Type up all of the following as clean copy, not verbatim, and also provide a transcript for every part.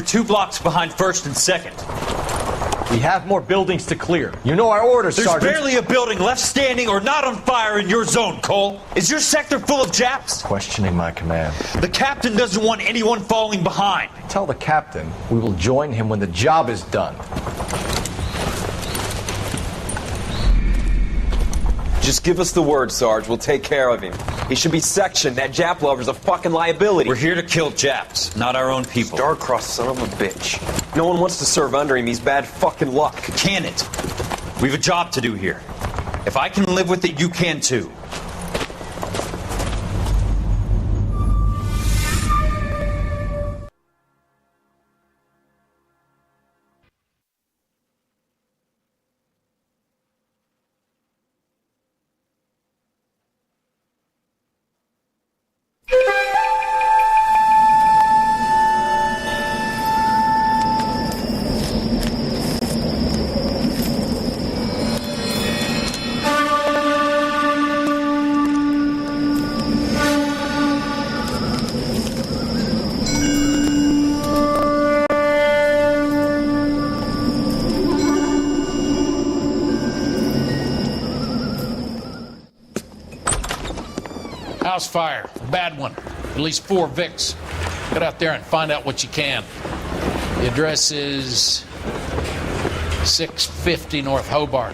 2 blocks behind 1st and 2nd. We have more buildings to clear. You know our orders, There's Sergeant. barely a building left standing or not on fire in your zone, Cole. Is your sector full of Japs? Questioning my command. The captain doesn't want anyone falling behind. Tell the captain we will join him when the job is done. Just give us the word, Sarge. We'll take care of him. He should be sectioned. That Jap lover's a fucking liability. We're here to kill Japs, not our own people. Star-crossed son of a bitch. No one wants to serve under him. He's bad fucking luck. Can it? We've a job to do here. If I can live with it, you can too. House fire, a bad one. At least 4 Vicks. Get out there and find out what you can. The address is 650 North Hobart.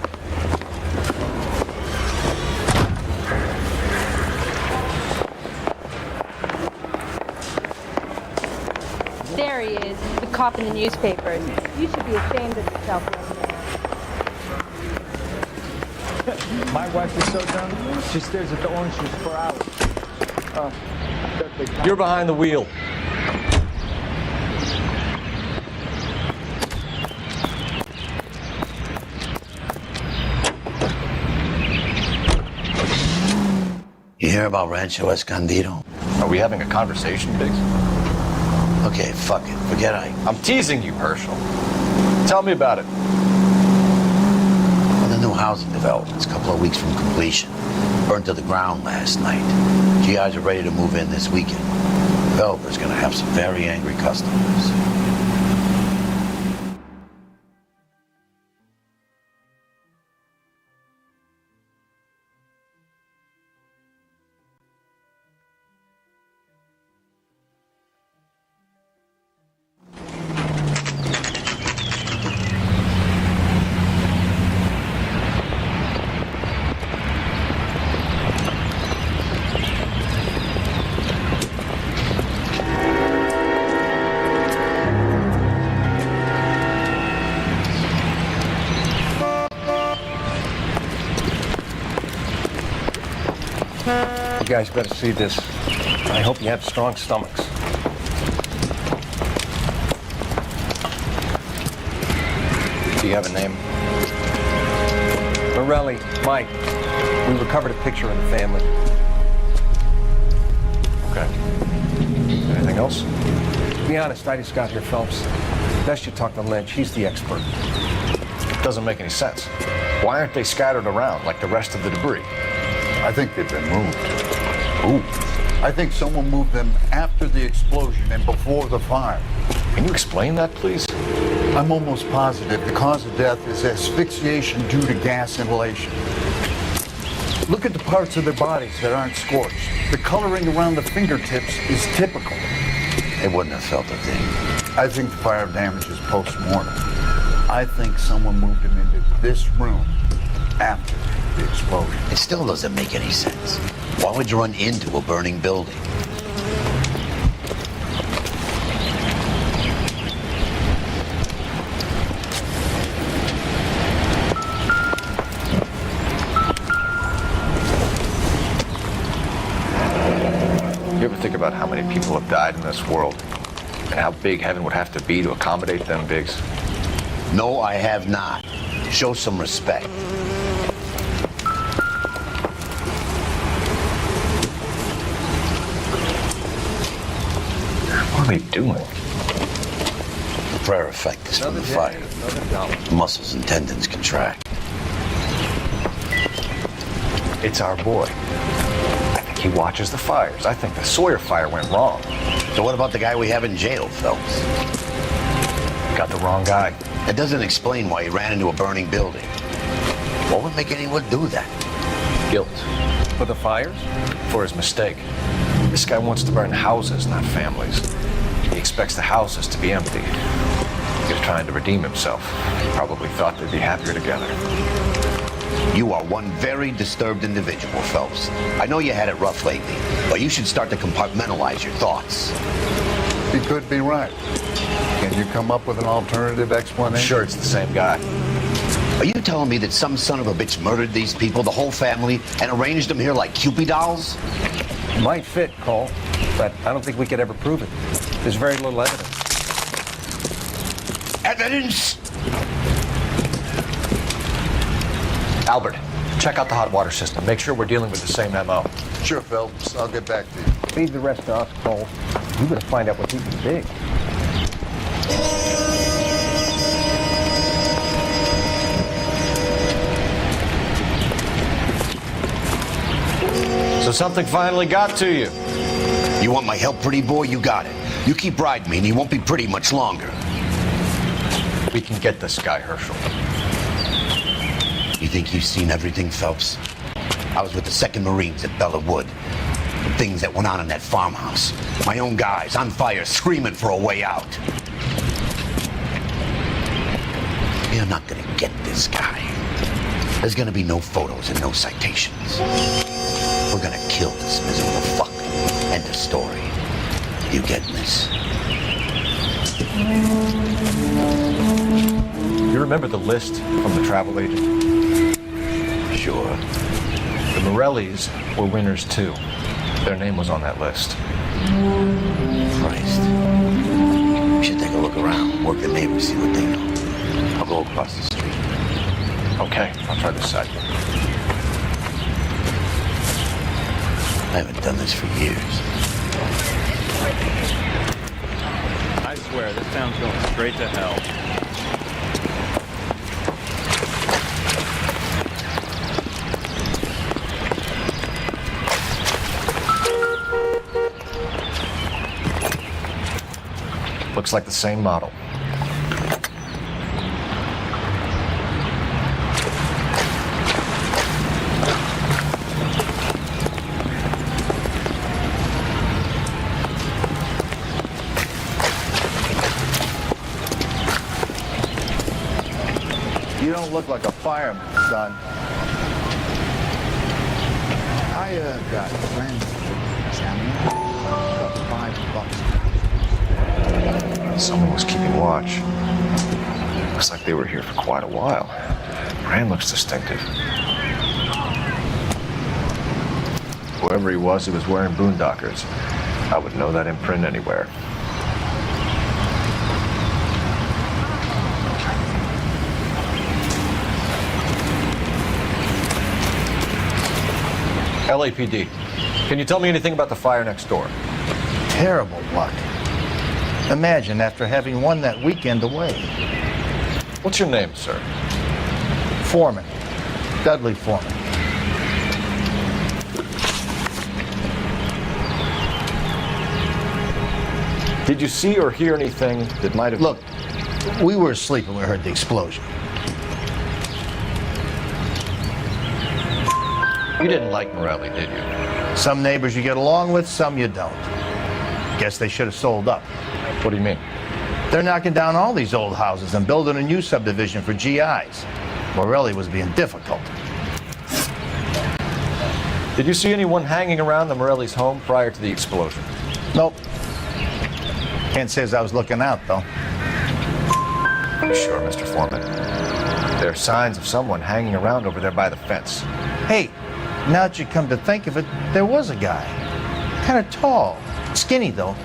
There he is, the cop in the newspapers. You should be ashamed of yourself, young man. My wife is so done, she stares at the orange juice for hours. You're behind the wheel. You hear about Rancho Escondido? Are we having a conversation, Biggs? Okay, fuck it. Forget I'm teasing you, Herschel. Tell me about it. Well, the new housing development's a couple of weeks from completion. Burned to the ground last night. GIs are ready to move in this weekend. The developer's gonna have some very angry customers. You guys better see this. I hope you have strong stomachs. Do you have a name? Morelli, Mike. We recovered a picture of the family. Okay. Anything else? To be honest, I just got here, Phelps. Best you talk to Lynch. He's the expert. Doesn't make any sense. Why aren't they scattered around like the rest of the debris? I think they've been moved. Ooh. I think someone moved them after the explosion and before the fire. Can you explain that, please? I'm almost positive the cause of death is asphyxiation due to gas inhalation. Look at the parts of their bodies that aren't scorched. The coloring around the fingertips is typical. They wouldn't have felt a thing. I think the fire damage is post-mortem. I think someone moved them into this room after the explosion. It still doesn't make any sense. Why would you run into a burning building? You ever think about how many people have died in this world? And how big heaven would have to be to accommodate them, Biggs? No, I have not. Show some respect. What are they doing? The prayer effect is from the fire. The muscles and tendons contract. It's our boy. I think he watches the fires. I think the Sawyer fire went wrong. So what about the guy we have in jail, Phelps? Got the wrong guy. That doesn't explain why he ran into a burning building. What would make anyone do that? Guilt. For the fires? For his mistake. This guy wants to burn houses, not families. He expects the houses to be empty. He was trying to redeem himself. Probably thought they'd be happier together. You are one very disturbed individual, Phelps. I know you had it rough lately, but you should start to compartmentalize your thoughts. He could be right. Can you come up with an alternative explanation? Sure, it's the same guy. Are you telling me that some son of a bitch murdered these people, the whole family, and arranged them here like Cupid dolls? Might fit, Cole, but I don't think we could ever prove it. There's very little evidence. Evidence? Albert, check out the hot water system. Make sure we're dealing with the same MO. Sure, Phelps. I'll get back to you. Leave the rest to us, Cole. You gotta find out what he can dig. So something finally got to you. You want my help, pretty boy? You got it. You keep riding me and he won't be pretty much longer. We can get this guy, Herschel. You think you've seen everything, Phelps? I was with the 2nd Marines at Bella Wood. The things that went on in that farmhouse. My own guys on fire, screaming for a way out. You're not gonna get this guy. There's gonna be no photos and no citations. We're gonna kill this miserable fuck. End of story. You getting this? You remember the list from the travel agent? Sure. The Morellis were winners too. Their name was on that list. Christ. We should take a look around, work the neighbors, see what they know. I'll go across the street. Okay, I'll try this side. I haven't done this for years. I swear, this town's going straight to hell. Looks like the same model. You don't look like a fireman, son. I got friends Sammy. Got $5. Someone was keeping watch. Looks like they were here for quite a while. Brand looks distinctive. Whoever he was wearing boondockers. I would know that imprint anywhere. LAPD, can you tell me anything about the fire next door? Terrible luck. Imagine after having won that weekend away. What's your name, sir? Foreman. Dudley Foreman. Did you see or hear anything that might have... Look, we were asleep when we heard the explosion. You didn't like Morelli, did you? Some neighbors you get along with, some you don't. Guess they should have sold up. What do you mean? They're knocking down all these old houses and building a new subdivision for GIs. Morelli was being difficult. Did you see anyone hanging around the Morelli's home prior to the explosion? Nope. Can't say as I was looking out, though. Sure, Mr. Foreman. There are signs of someone hanging around over there by the fence. Hey, now that you come to think of it, there was a guy. Kind of tall. Skinny, though.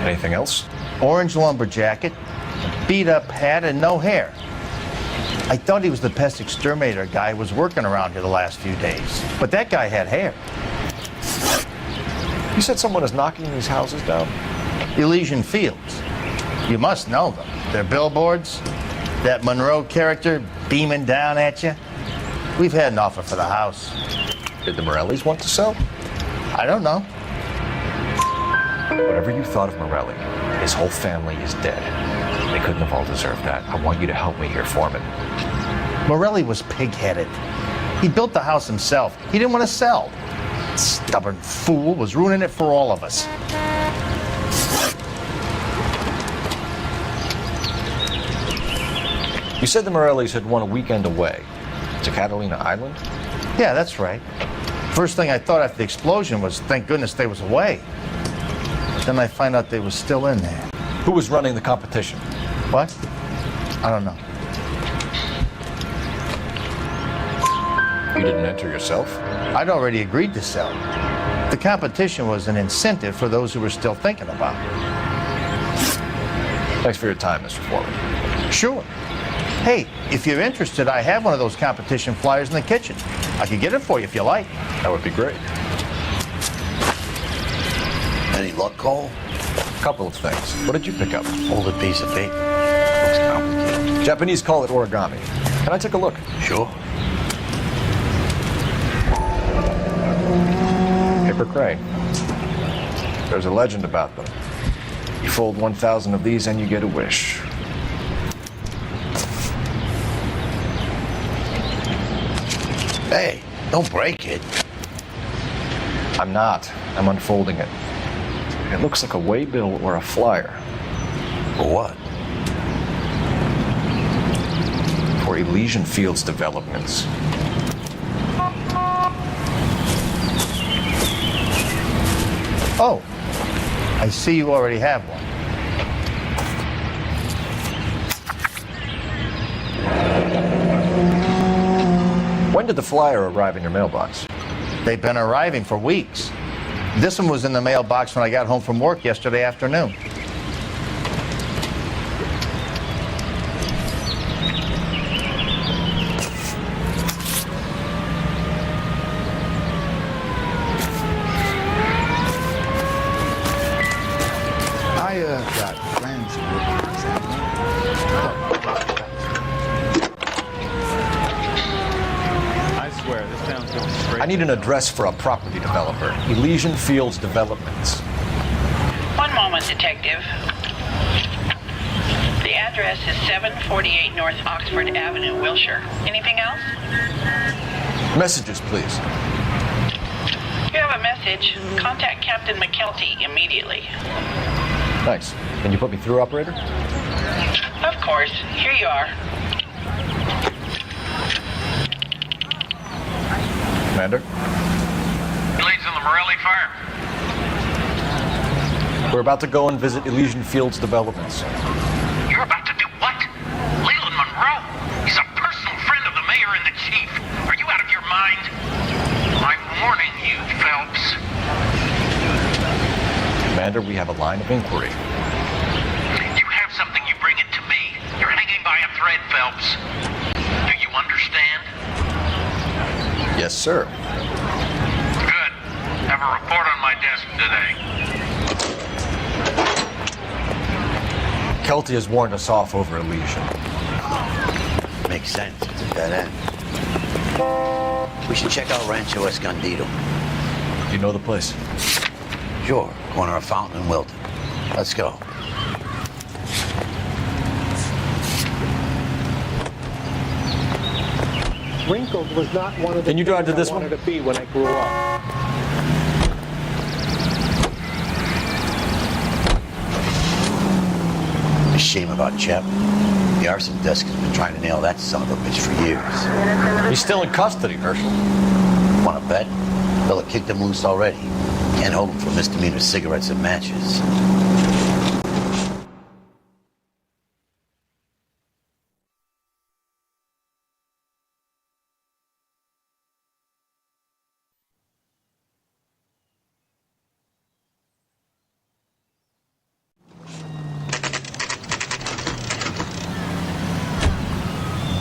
Anything else? Orange lumber jacket, beat-up hat, and no hair. I thought he was the pest exterminator guy who was working around here the last few days. But that guy had hair. You said someone is knocking these houses down? Elysian Fields. You must know them. Their billboards, that Monroe character beaming down at you. We've had an offer for the house. Did the Morellis want to sell? I don't know. Whatever you thought of Morelli, his whole family is dead. They couldn't have all deserved that. I want you to help me here, Foreman. Morelli was pig-headed. He built the house himself. He didn't want to sell. Stubborn fool was ruining it for all of us. You said the Morellis had won a weekend away to Catalina Island? Yeah, that's right. First thing I thought after the explosion was, thank goodness they was away. Then I find out they was still in there. Who was running the competition? What? I don't know. You didn't enter yourself? I'd already agreed to sell. The competition was an incentive for those who were still thinking about it. Thanks for your time, Mr. Foreman. Sure. Hey, if you're interested, I have one of those competition flyers in the kitchen. I could get it for you if you like. That would be great. Any luck, Cole? A couple of things. What did you pick up? Folded piece of paper. Looks complicated. Japanese call it origami. Can I take a look? Sure. Paper crane. There's a legend about them. You fold 1,000 of these and you get a wish. Hey, don't break it. I'm not. I'm unfolding it. It looks like a waybill or a flyer. For what? For Elysian Fields Developments. Oh, I see you already have one. When did the flyer arrive in your mailbox? They've been arriving for weeks. This one was in the mailbox when I got home from work yesterday afternoon. I got plans to work for example. I swear, this town's going straight. I need an address for a property developer. Elysian Fields Developments. One moment, Detective. The address is 748 North Oxford Avenue, Wilshire. Anything else? Messages, please. You have a message. Contact Captain McKelty immediately. Thanks. Can you put me through, operator? Of course. Here you are. Commander? Leads in the Morelli fire. We're about to go and visit Elysian Fields Developments. You're about to do what? Leland Monroe? He's a personal friend of the mayor and the chief. Are you out of your mind? I'm warning you, Phelps. Commander, we have a line of inquiry. You have something, you bring it to me. You're hanging by a thread, Phelps. Do you understand? Yes, sir. Good. Have a report on my desk today. Kelty has warned us off over Elysian. Makes sense. It's a dead end. We should check out Rancho Escondido. Do you know the place? Sure. Corner of Fountain and Wilton. Let's go. Wrinkled was not one of the Can you drive to things this I one? wanted to be when I grew up. A shame about Chep. The arson desk has been trying to nail that son of a bitch for years. He's still in custody, Herschel. Want to bet? Fella kicked him loose already. Can't hold him for misdemeanor cigarettes and matches.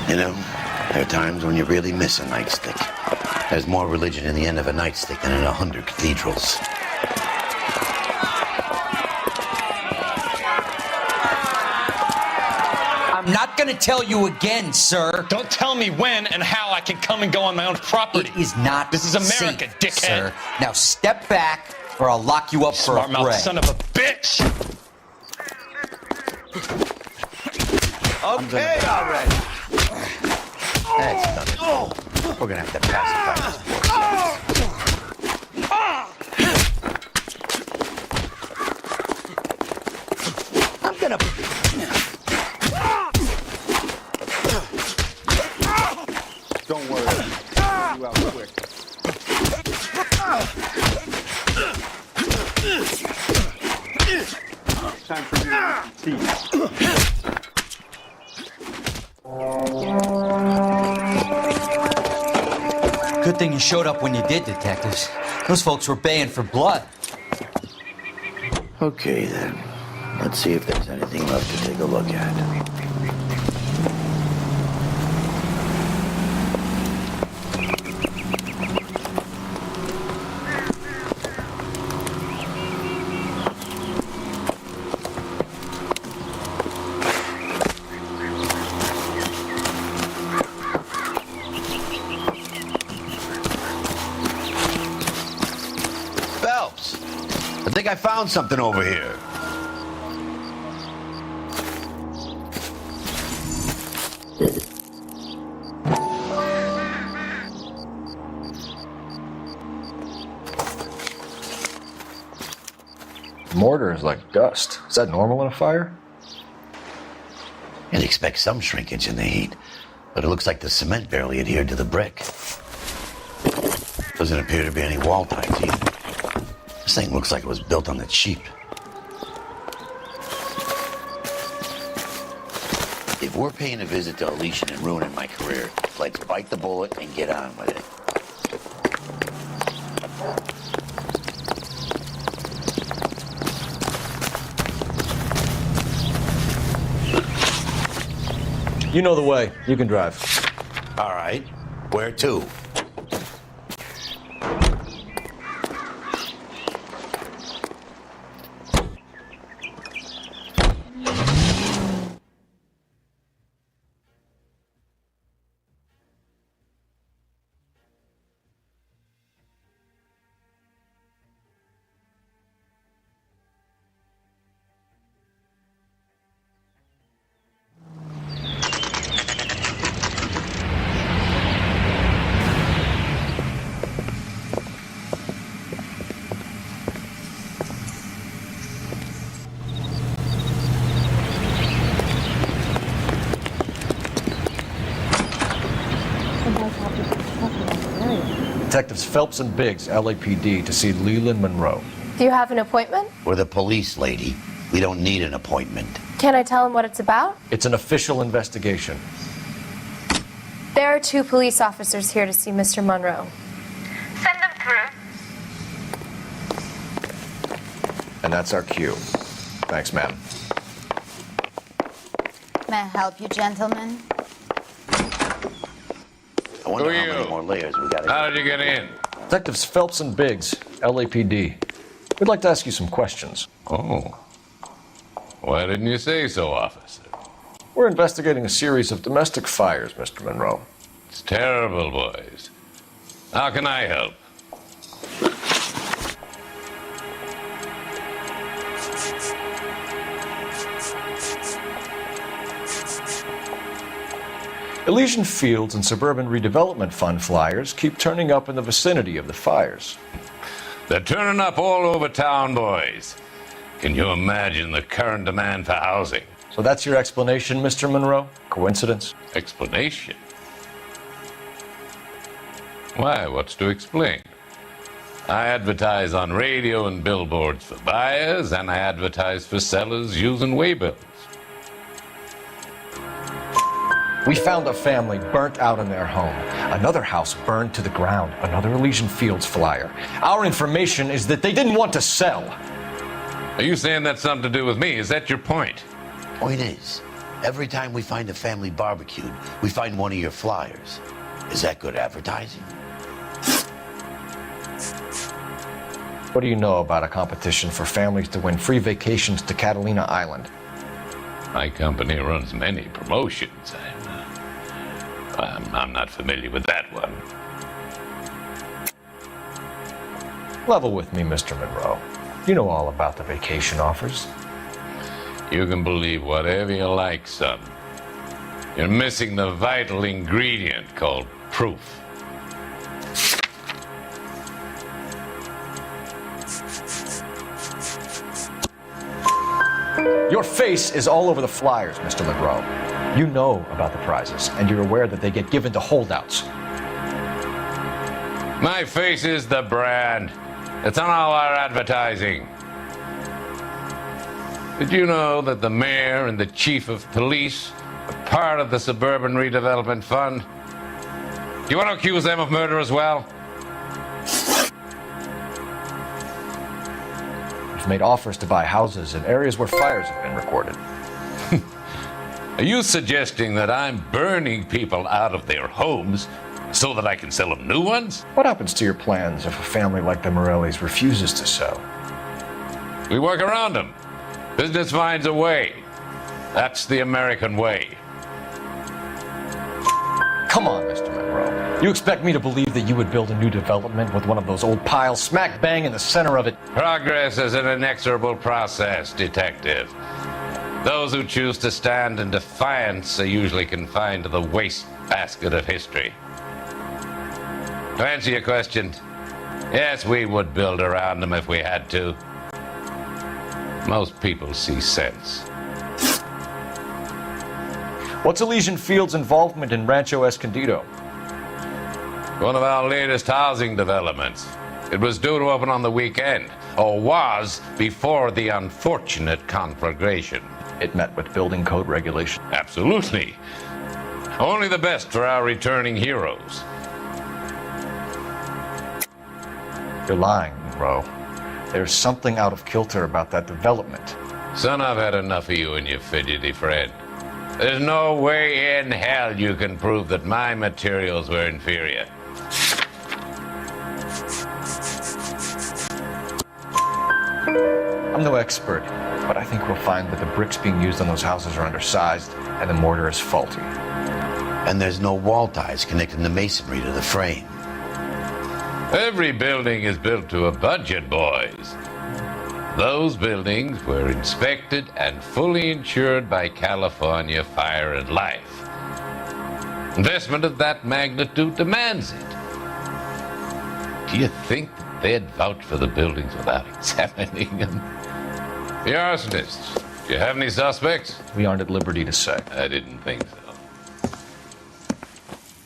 You know, there are times when you really miss a nightstick. There's more religion in the end of a nightstick than in 100 cathedrals. I'm not gonna tell you again, sir. Don't tell me when and how I can come and go on my own property. It is not This is America, safe, dickhead. sir. Now step back or I'll lock you up for a Smart mouth fray. son of a bitch! Okay, already. That's done. We're gonna have to pacify this poor son. I'm gonna... Don't worry. I'll get you out quick. Time for you to teeth. Good thing you showed up when you did, detectives. Those folks were baying for blood. Okay, then. Let's see if there's anything left to take a look at. I think I found something over here. Mortar is like dust. Is that normal in a fire? You'd expect some shrinkage in the heat, but it looks like the cement barely adhered to the brick. Doesn't appear to be any wall ties either. This thing looks like it was built on the cheap. If we're paying a visit to Alicia and ruining my career, let's bite the bullet and get on with it. You know the way. You can drive. All right. Where to? Detectives Phelps and Biggs, LAPD, to see Leland Monroe. Do you have an appointment? We're the police, lady. We don't need an appointment. Can I tell him what it's about? It's an official investigation. There are 2 police officers here to see Mr. Monroe. Send them through. And that's our cue. Thanks, ma'am. May I help you, gentlemen? I wonder how many more layers we got. How did you get in? Detectives Phelps and Biggs, LAPD. We'd like to ask you some questions. Oh. Why didn't you say so, officer? We're investigating a series of domestic fires, Mr. Monroe. It's terrible, boys. How can I help? Elysian Fields and Suburban Redevelopment Fund flyers keep turning up in the vicinity of the fires. They're turning up all over town, boys. Can you imagine the current demand for housing? So that's your explanation, Mr. Monroe? Coincidence? Explanation? Why, what's to explain? I advertise on radio and billboards for buyers, and I advertise for sellers using waybills. We found a family burnt out in their home. Another house burned to the ground. Another Elysian Fields flyer. Our information is that they didn't want to sell. Are you saying that's something to do with me? Is that your point? Point is, every time we find a family barbecued, we find one of your flyers. Is that good advertising? What do you know about a competition for families to win free vacations to Catalina Island? My company runs many promotions. I'm not familiar with that one. Level with me, Mr. Monroe. You know all about the vacation offers. You can believe whatever you like, son. You're missing the vital ingredient called proof. Your face is all over the flyers, Mr. Monroe. You know about the prizes, and you're aware that they get given to holdouts. My face is the brand. It's on all our advertising. Did you know that the mayor and the chief of police are part of the Suburban Redevelopment Fund? Do you want to accuse them of murder as well? You've made offers to buy houses in areas where fires have been recorded. Are you suggesting that I'm burning people out of their homes so that I can sell them new ones? What happens to your plans if a family like the Morellis refuses to sell? We work around them. Business finds a way. That's the American way. Come on, Mr. Monroe. You expect me to believe that you would build a new development with one of those old piles smack bang in the center of it? Progress is an inexorable process, Detective. Those who choose to stand in defiance are usually confined to the wastebasket of history. To answer your question, yes, we would build around them if we had to. Most people see sense. What's Elysian Field's involvement in Rancho Escondido? One of our latest housing developments. It was due to open on the weekend, or was before the unfortunate conflagration. It met with building code regulation. Absolutely. Only the best for our returning heroes. You're lying, Monroe. There's something out of kilter about that development. Son, I've had enough of you and your fidgety friend. There's no way in hell you can prove that my materials were inferior. I'm no expert, but I think we'll find that the bricks being used on those houses are undersized and the mortar is faulty. And there's no wall ties connecting the masonry to the frame. Every building is built to a budget, boys. Those buildings were inspected and fully insured by California Fire and Life. Investment of that magnitude demands it. Do you think that they'd vouch for the buildings without examining them? The arsonists, do you have any suspects? We aren't at liberty to say. I didn't think so.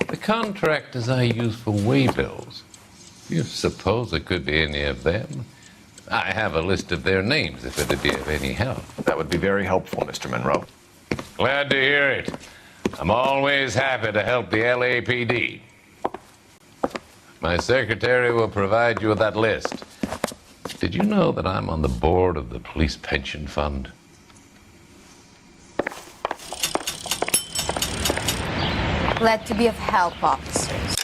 The contractors I use for waybills, do you suppose it could be any of them? I have a list of their names if it'd be of any help. That would be very helpful, Mr. Monroe. Glad to hear it. I'm always happy to help the LAPD. My secretary will provide you with that list. Did you know that I'm on the board of the police pension fund? Glad to be of help, officers.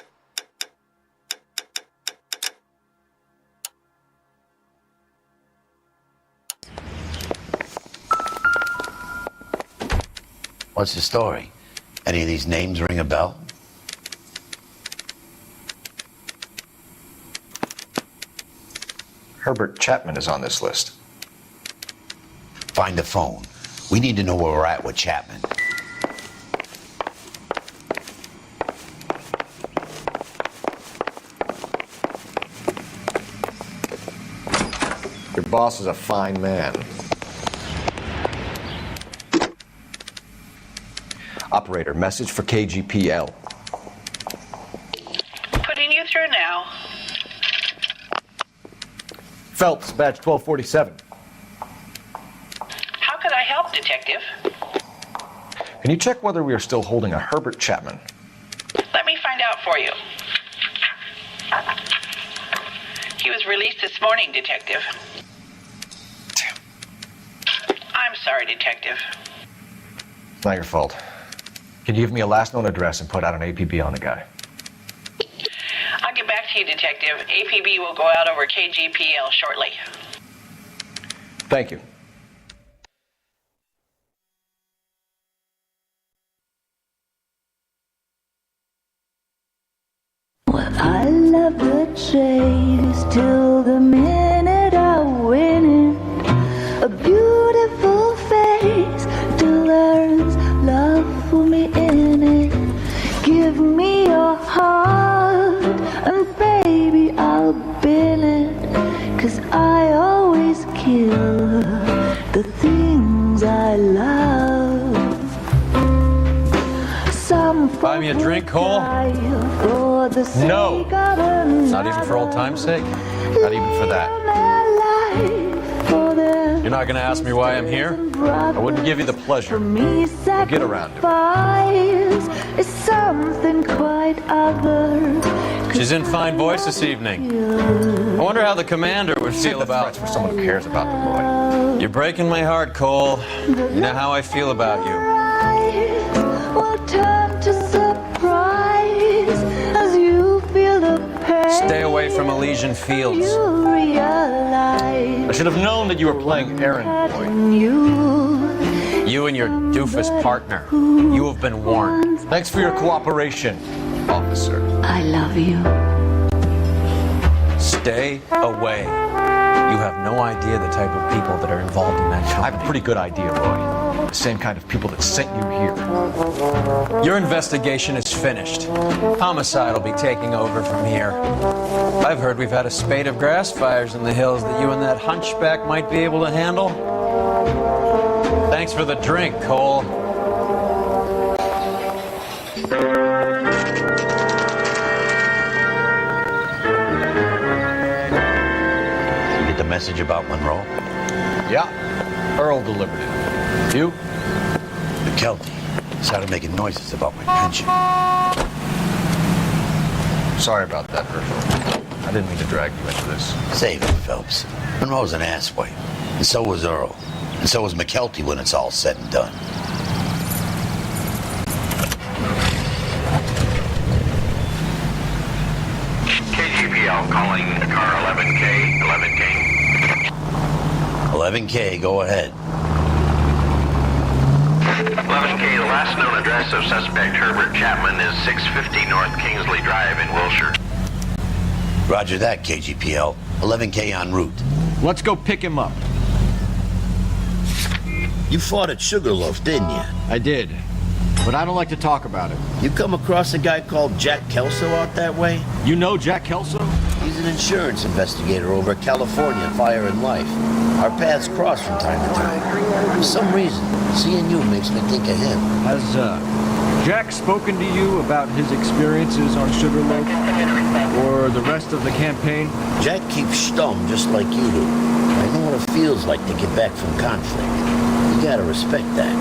What's the story? Any of these names ring a bell? Herbert Chapman is on this list. Find the phone. We need to know where we're at with Chapman. Your boss is a fine man. Operator, message for KGPL. Putting you through now. Phelps, badge 1247. How could I help, Detective? Can you check whether we are still holding a Herbert Chapman? Let me find out for you. He was released this morning, Detective. I'm sorry, Detective. It's not your fault. Can you give me a last known address and put out an APB on the guy? I'll get back to you, Detective. APB will go out over KGPL shortly. Thank you. I love the chase till the minute I win it. A beautiful face to learn love for me in. buy me a drink, Cole? No. Not even for old time's sake? Not even for that. You're not going to ask me why I'm here? I wouldn't give you the pleasure. We'll get around to it. Is something quite other. She's in fine voice this evening. I wonder how the commander would feel about... for someone who cares about the boy. You're breaking my heart, Cole. You know how I feel about you. Will turn to surprise as you feel the pain. Stay away from Elysian Fields. You realize I should have known that you were playing errand boy. You and your doofus partner. You have been warned. Thanks for your cooperation, officer. I love you. Stay away. You have no idea the type of people that are involved in that I company. have a pretty good idea, Roy. The same kind of people that sent you here. Your investigation is finished. Homicide will be taking over from here. I've heard we've had a spate of grass fires in the hills that you and that hunchback might be able to handle. Thanks for the drink, Cole. You get the message about Monroe? Yeah, Earl delivered it. You? McKelty started making noises about my pension. Sorry about that, Herschel. I didn't mean to drag you into this. Save it, Phelps. Monroe's an asswipe. And so was Earl. And so was McKelty when it's all said and done. KGPL calling car 11K, 11K. 11K, go ahead. 11K, the last known address of suspect Herbert Chapman is 650 North Kingsley Drive in Wilshire. Roger that, KGPL. 11K en route. Let's go pick him up. You fought at Sugarloaf, didn't you? I did. But I don't like to talk about it. You come across a guy called Jack Kelso out that way? You know Jack Kelso? He's an insurance investigator over at California Fire and Life. Our paths cross from time to time. For some reason, seeing you makes me think of him. Has Jack spoken to you about his experiences on Sugarloaf? Or the rest of the campaign? Jack keeps stum just like you do. I know what it feels like to get back from conflict. You gotta respect that.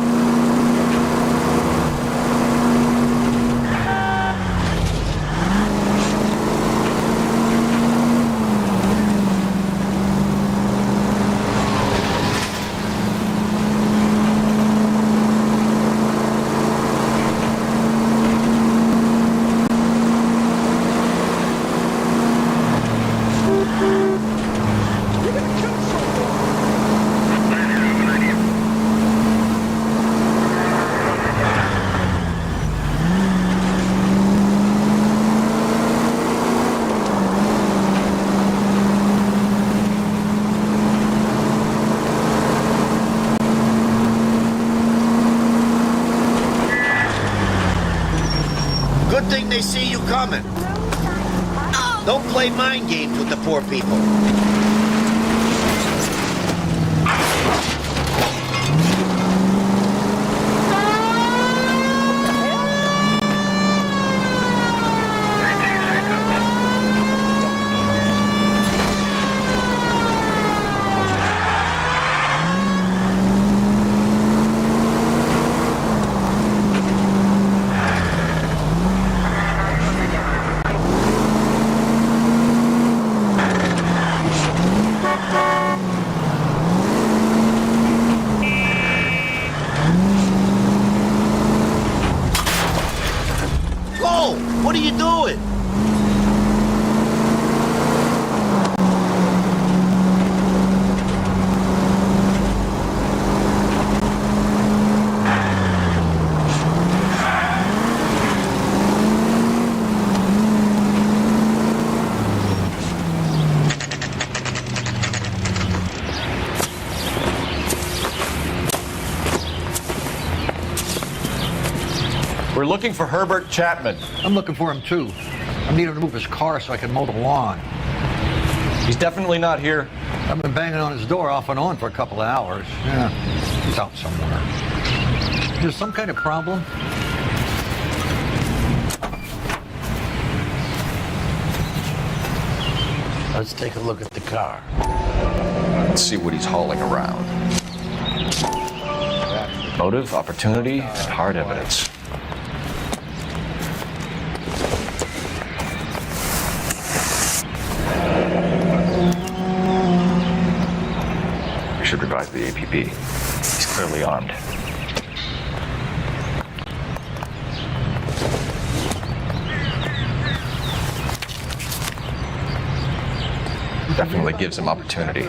Good thing they see you coming. Don't play mind games with the poor people. What are you doing? We're looking for Herbert Chapman. I'm looking for him too. I need him to move his car so I can mow the lawn. He's definitely not here. I've been banging on his door off and on for a couple of hours. Yeah, he's out somewhere. Is there some kind of problem? Let's take a look at the car. Let's see what he's hauling around. Motive, opportunity, and hard evidence. We should revive the APB. He's clearly armed. Definitely gives him opportunity.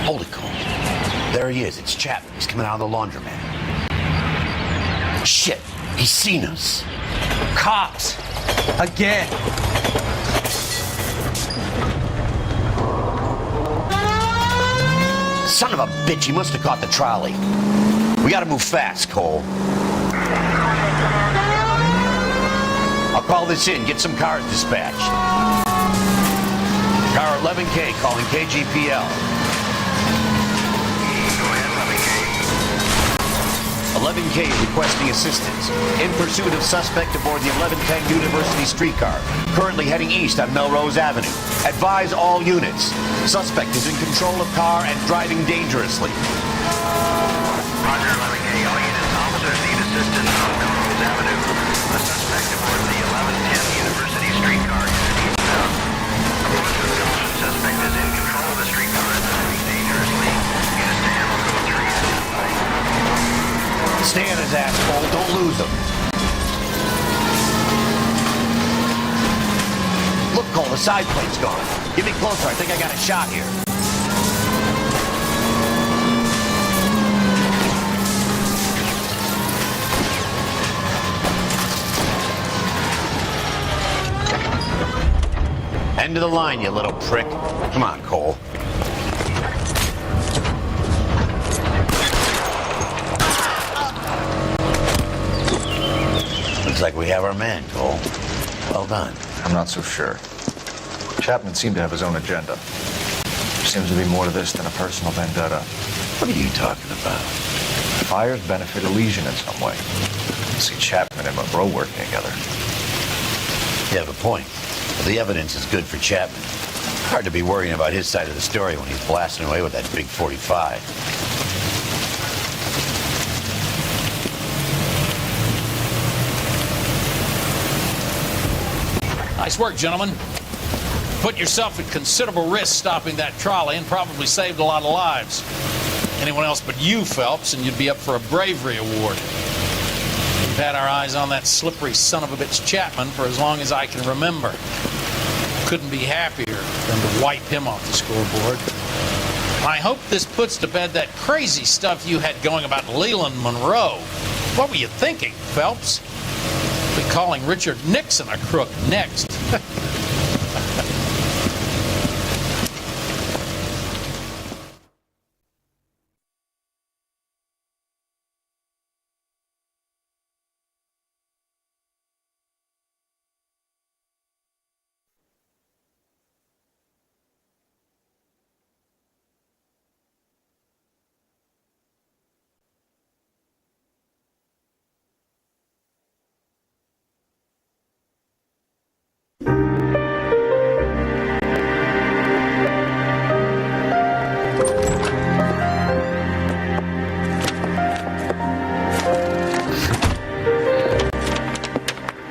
Hold it, Cole. There he is. It's Chapman. He's coming out of the laundromat. Shit. He's seen us. Cops! Again! Son of a bitch. He must have caught the trolley. We gotta move fast, Cole. I'll call this in. Get some cars dispatched. Car 11K calling KGPL. 11K requesting assistance. In pursuit of suspect aboard the 1110 University streetcar. Currently heading east on Melrose Avenue. Advise all units. Suspect is in control of car and driving dangerously. Roger, 11K. All units. Officers need assistance on Melrose Avenue. The suspect aboard the 1110 University streetcar is eastbound. Report to the caution. Suspect is in control of the streetcar and driving dangerously. Units to ammo code 3 standby. Stay on his ass, Cole. Don't lose him. Look, Cole, the side plate's gone. Get me closer. I think I got a shot here. End of the line, you little prick. Come on, Cole. Looks like we have our man, Cole. Well done. I'm not so sure. Chapman seemed to have his own agenda. There seems to be more to this than a personal vendetta. What are you talking about? Fires benefit Elysian in some way. I see Chapman and Monroe working together. You have a point. The evidence is good for Chapman. Hard to be worrying about his side of the story when he's blasting away with that big 45. Nice work, gentlemen. Put yourself at considerable risk stopping that trolley and probably saved a lot of lives. Anyone else but you, Phelps, and you'd be up for a bravery award. We've had our eyes on that slippery son of a bitch Chapman for as long as I can remember. Couldn't be happier than to wipe him off the scoreboard. I hope this puts to bed that crazy stuff you had going about Leland Monroe. What were you thinking, Phelps? Be calling Richard Nixon a crook next.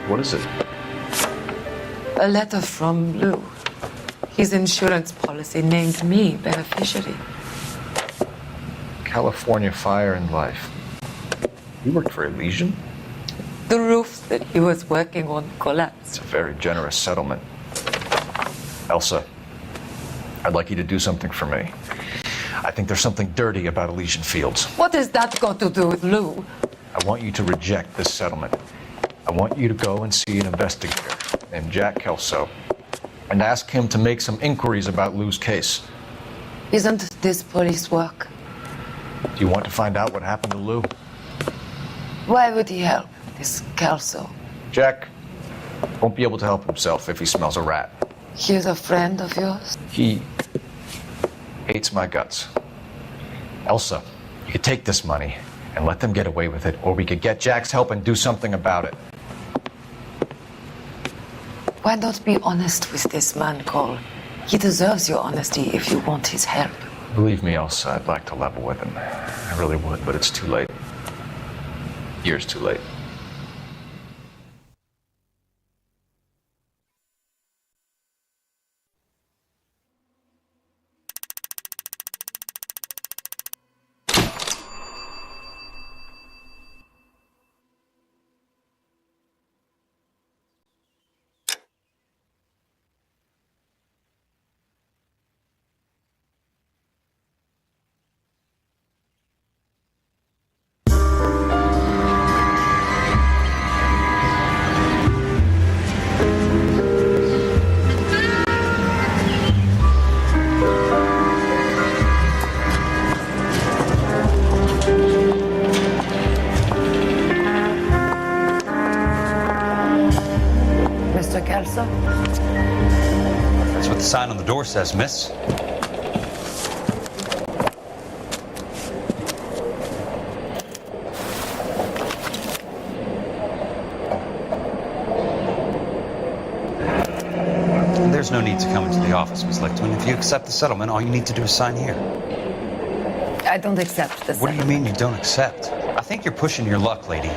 What is it? A letter from Lou. His insurance policy named me beneficiary. California Fire and Life. You worked for Elysian? The roof that he was working on collapsed. It's a very generous settlement. Elsa, I'd like you to do something for me. I think there's something dirty about Elysian Fields. What has that got to do with Lou? I want you to reject this settlement. I want you to go and see an investigator named Jack Kelso and ask him to make some inquiries about Lou's case. Isn't this police work? Do you want to find out what happened to Lou? Why would he help, this Kelso? Jack won't be able to help himself if he smells a rat. He's a friend of yours? He hates my guts. Elsa, you could take this money and let them get away with it, or we could get Jack's help and do something about it. Why not be honest with this man, Cole? He deserves your honesty if you want his help. Believe me, Elsa, I'd like to level with him. I really would, but it's too late. Years too late. Mr. Kelso? That's what the sign on the door says, miss. There's no need to come into the office, Miss Lichtman. If you accept the settlement, all you need to do is sign here. I don't accept this. What do you mean you don't accept? I think you're pushing your luck, lady.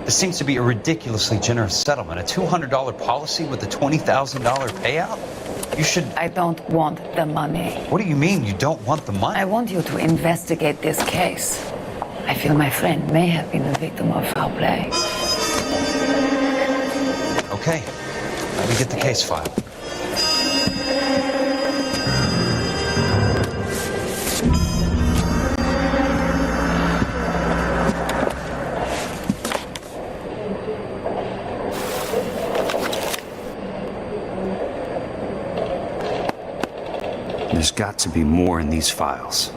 This seems to be a ridiculously generous settlement. A $200 policy with a $20,000 payout? You should... I don't want the money. What do you mean you don't want the money? I want you to investigate this case. I feel my friend may have been a victim of foul play. Okay. Let me get the case file. There's got to be more in these files.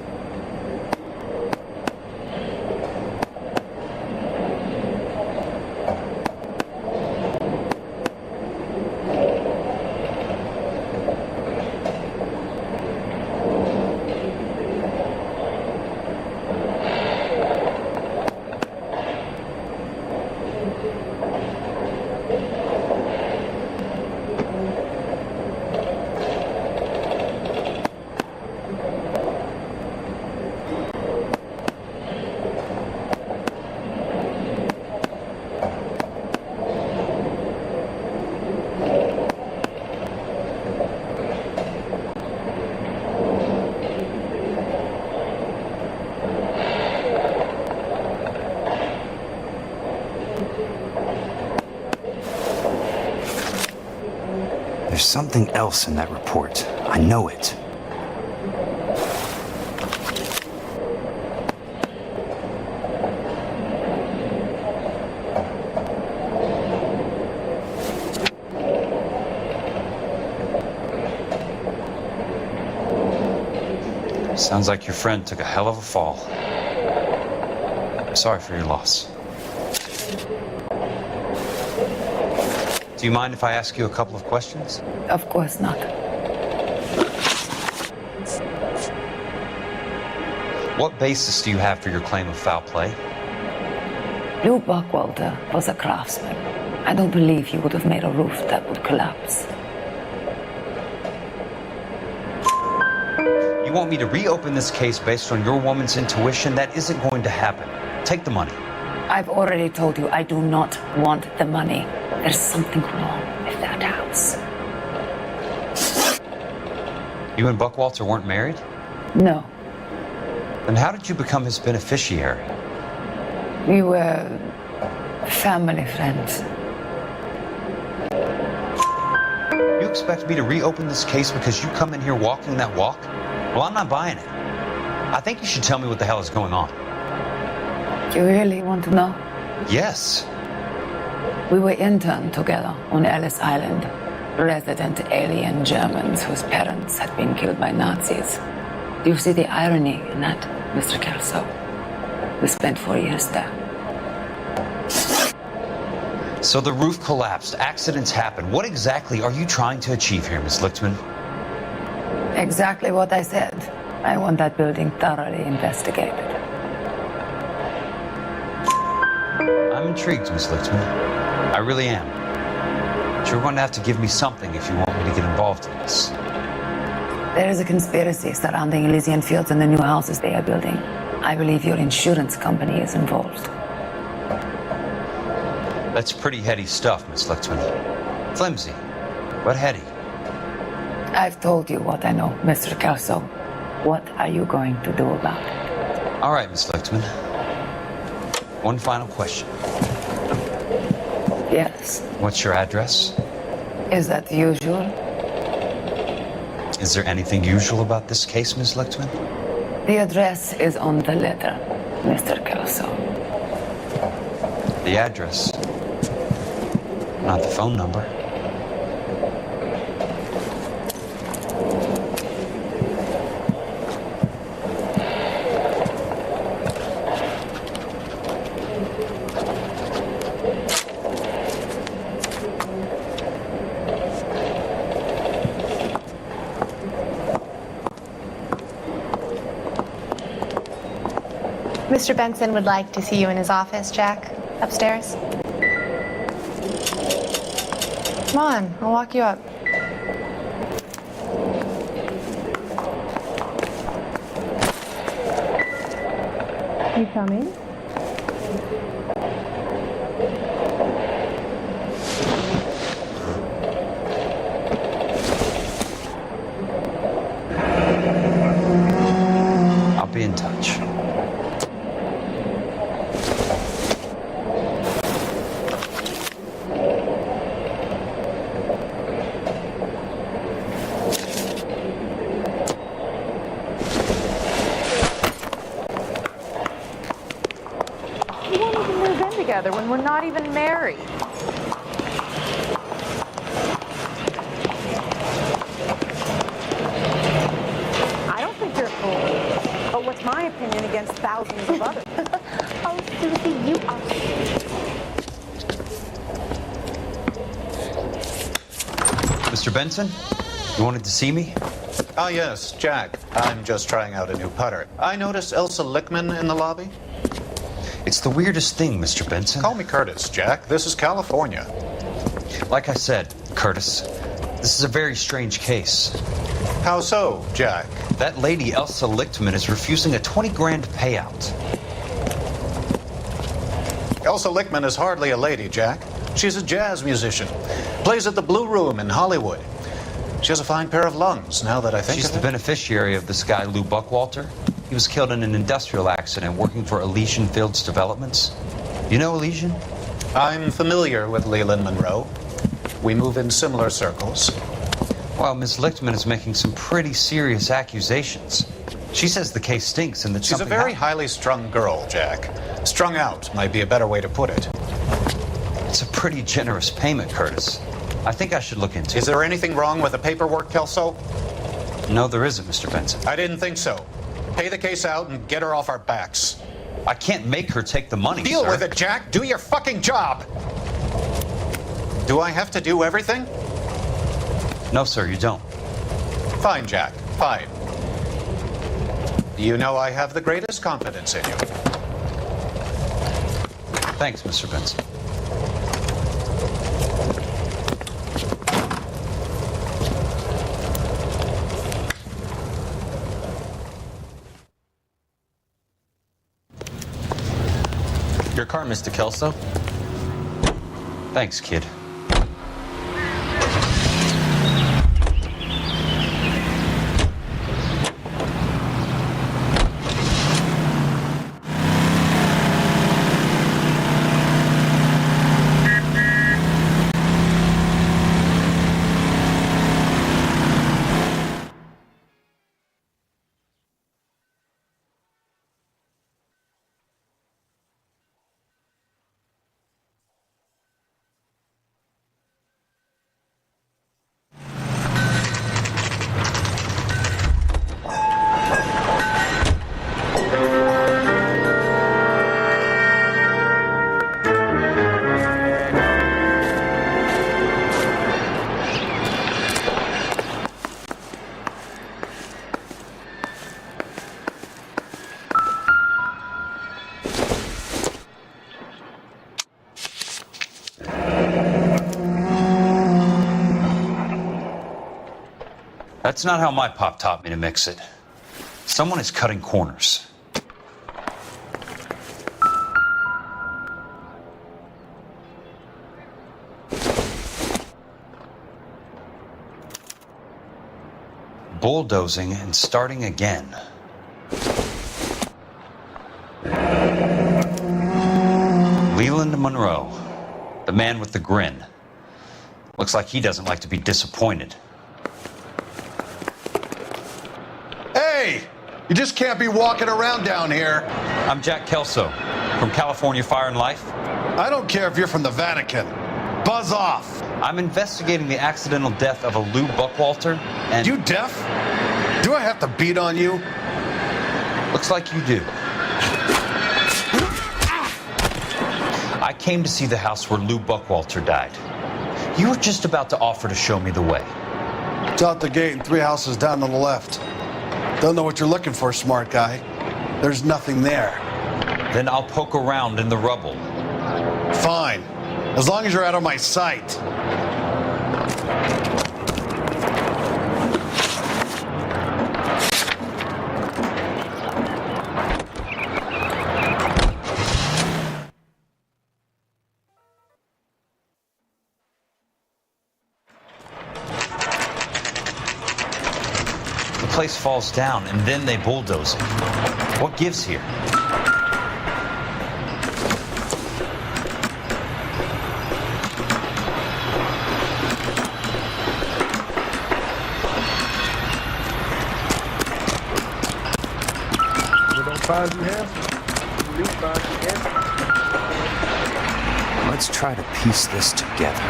There's something else in that report. I know it. Sounds like your friend took a hell of a fall. I'm sorry for your loss. Do you mind if I ask you a couple of questions? Of course not. What basis do you have for your claim of foul play? Lou Buckwalter was a craftsman. I don't believe he would have made a roof that would collapse. You want me to reopen this case based on your woman's intuition? That isn't going to happen. Take the money. I've already told you I do not want the money. There's something wrong with that house. You and Buckwalter weren't married? No. Then how did you become his beneficiary? We were family friends. You expect me to reopen this case because you come in here walking that walk? Well, I'm not buying it. I think you should tell me what the hell is going on. You really want to know? Yes. We were interned together on Ellis Island. Resident alien Germans whose parents had been killed by Nazis. Do you see the irony in that, Mr. Kelso? We spent 4 years there. So the roof collapsed, accidents happen. What exactly are you trying to achieve here, Miss Lichtman? Exactly what I said. I want that building thoroughly investigated. I'm intrigued, Miss Lichtman. I really am. But you're going to have to give me something if you want me to get involved in this. There is a conspiracy surrounding Elysian Fields and the new houses they are building. I believe your insurance company is involved. That's pretty heady stuff, Miss Lichtman. Flimsy, but heady. I've told you what I know, Mr. Kelso. What are you going to do about it? All right, Miss Lichtman. One final question. Yes. What's your address? Is that usual? Is there anything usual about this case, Miss Lichtman? The address is on the letter, Mr. Kelso. The address, not the phone number. Mr. Benson would like to see you in his office, Jack. Upstairs. Come on, I'll walk you up. You coming? I'll be in touch. When we're not even married. I don't think you're a fool. But what's my opinion against thousands of others? Oh, Susie, you are. Mr. Benson, you wanted to see me? Ah, yes, Jack. I'm just trying out a new putter. I noticed Elsa Lichtman in the lobby. It's the weirdest thing, Mr. Benson. Call me Curtis, Jack. This is California. Like I said, Curtis, this is a very strange case. How so, Jack? That lady, Elsa Lichtman, is refusing a 20 grand payout. Elsa Lichtman is hardly a lady, Jack. She's a jazz musician. Plays at the Blue Room in Hollywood. She has a fine pair of lungs, now that I think She's of the it. beneficiary of this guy, Lou Buckwalter. He was killed in an industrial accident working for Elysian Fields Developments. You know Elysian? I'm familiar with Leland Monroe. We move in similar circles. Well, Miss Lichtman is making some pretty serious accusations. She says the case stinks and that She's a very highly strung girl, Jack. Strung out might be a better way to put it. It's a pretty generous payment, Curtis. I think I should look into it. Is there anything wrong with the paperwork, Kelso? No, there isn't, Mr. Benson. I didn't think so. Pay the case out and get her off our backs. I can't make her take the money, Deal sir. with it, Jack. Do your fucking job. Do I have to do everything? No, sir, you don't. Fine, Jack. Fine. You know I have the greatest confidence in you. Thanks, Mr. Benson. Your car, Mr. Kelso. Thanks, kid. That's not how my pop taught me to mix it. Someone is cutting corners. Bulldozing and starting again. Leland Monroe, the man with the grin. Looks like he doesn't like to be disappointed. Hey! You just can't be walking around down here. I'm Jack Kelso, from California Fire and Life. I don't care if you're from the Vatican. Buzz off. I'm investigating the accidental death of a Lou Buckwalter, and... You deaf? Do I have to beat on you? Looks like you do. I came to see the house where Lou Buckwalter died. You were just about to offer to show me the way. It's out the gate and 3 houses down on the left. Don't know what you're looking for, smart guy. There's nothing there. Then I'll poke around in the rubble. Fine. As long as you're out of my sight. The place falls down, and then they bulldoze it. What gives here? Let's try to piece this together.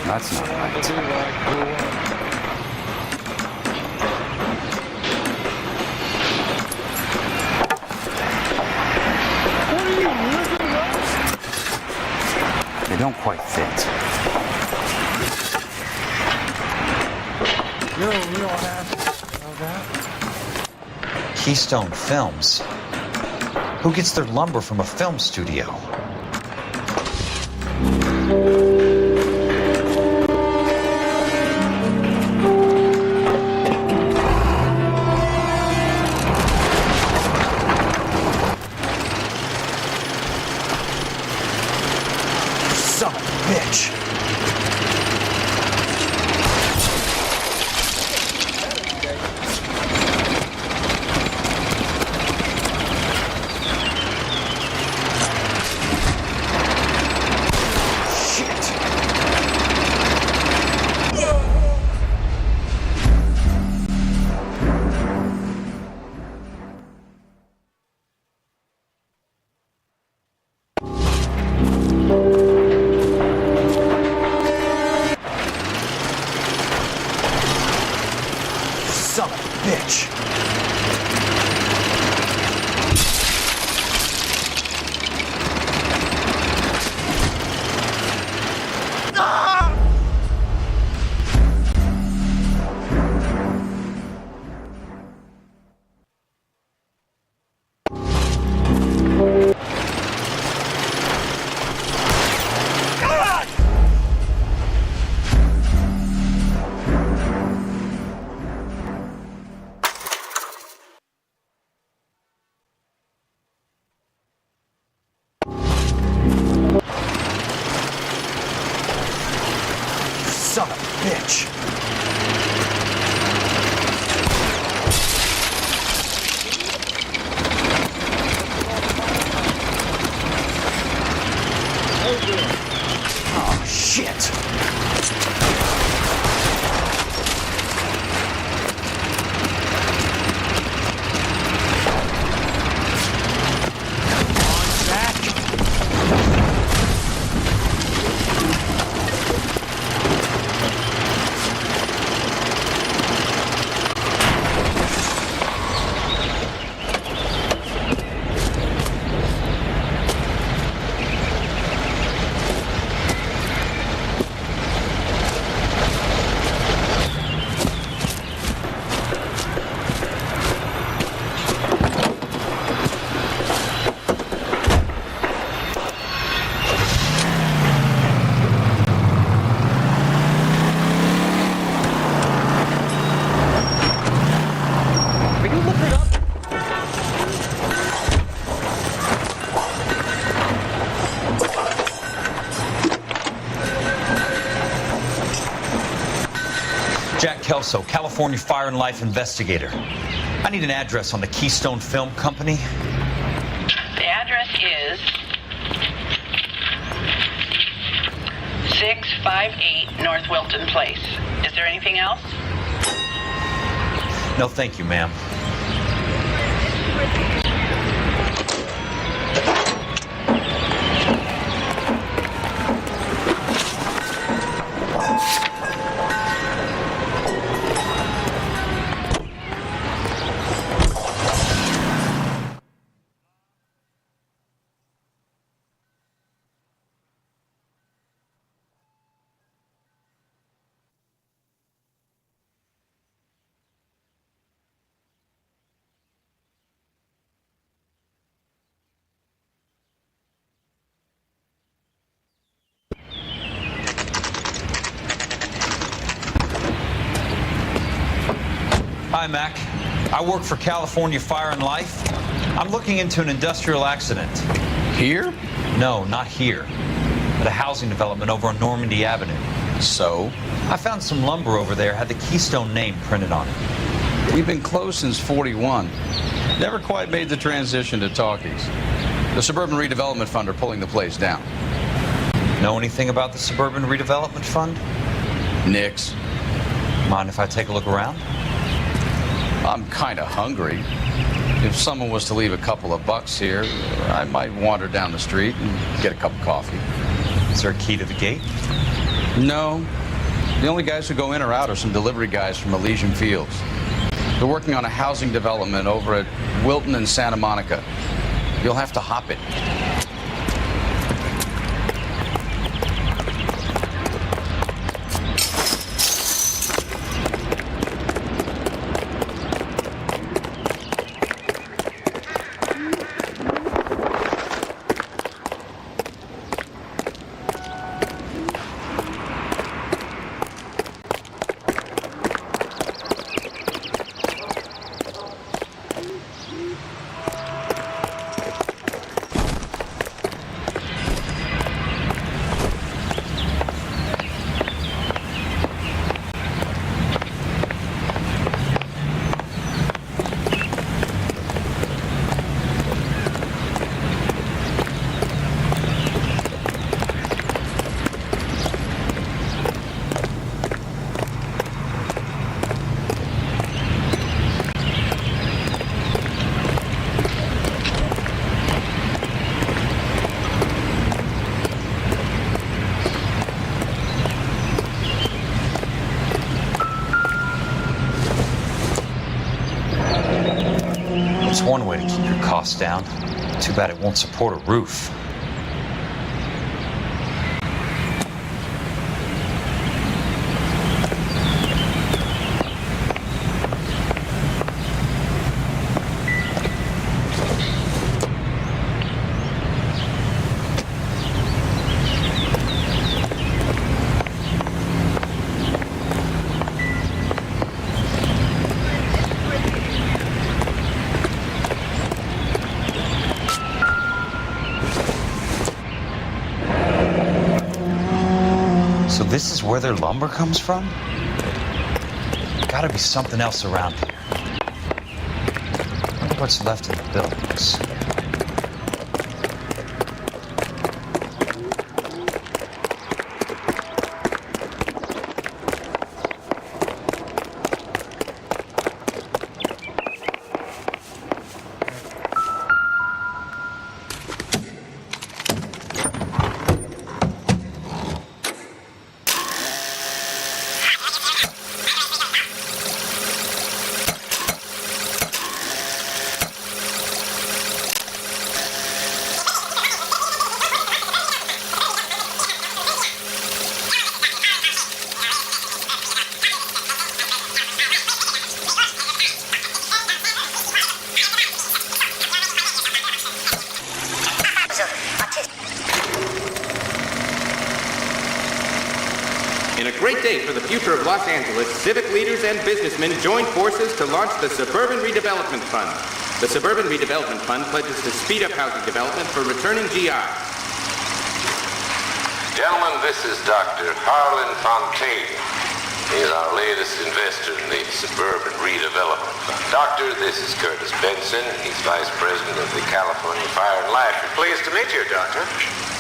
That's not right. They don't quite fit. You don't have to know that. Keystone Films. Who gets their lumber from a film studio? Son of a bitch. Son of a bitch. Son of a bitch. Oh, shit. Kelso, California Fire and Life investigator. I need an address on the Keystone Film Company. The address is 658 North Wilton Place. Is there anything else? No, thank you, ma'am. Hi, Mac. I work for California Fire and Life. I'm looking into an industrial accident. Here? No, not here. At a housing development over on Normandy Avenue. So? I found some lumber over there, had the Keystone name printed on it. We've been closed since '41. Never quite made the transition to talkies. The Suburban Redevelopment Fund are pulling the place down. Know anything about the Suburban Redevelopment Fund? Nix. Mind if I take a look around? I'm kind of hungry. If someone was to leave a couple of bucks here, I might wander down the street and get a cup of coffee. Is there a key to the gate? No. The only guys who go in or out are some delivery guys from Elysian Fields. They're working on a housing development over at Wilton and Santa Monica. You'll have to hop it. It's one way to keep your costs down. Too bad it won't support a roof. So this is where their lumber comes from? Gotta be something else around here. Wonder what's left in the buildings. In a great day for the future of Los Angeles, civic leaders and businessmen joined forces to launch the Suburban Redevelopment Fund. The Suburban Redevelopment Fund pledges to speed up housing development for returning GIs. Gentlemen, this is Dr. Harlan Fontaine. He's our latest investor in the Suburban Redevelopment Fund. Doctor, this is Curtis Benson. He's Vice President of the California Fire and Life. Pleased to meet you, Doctor.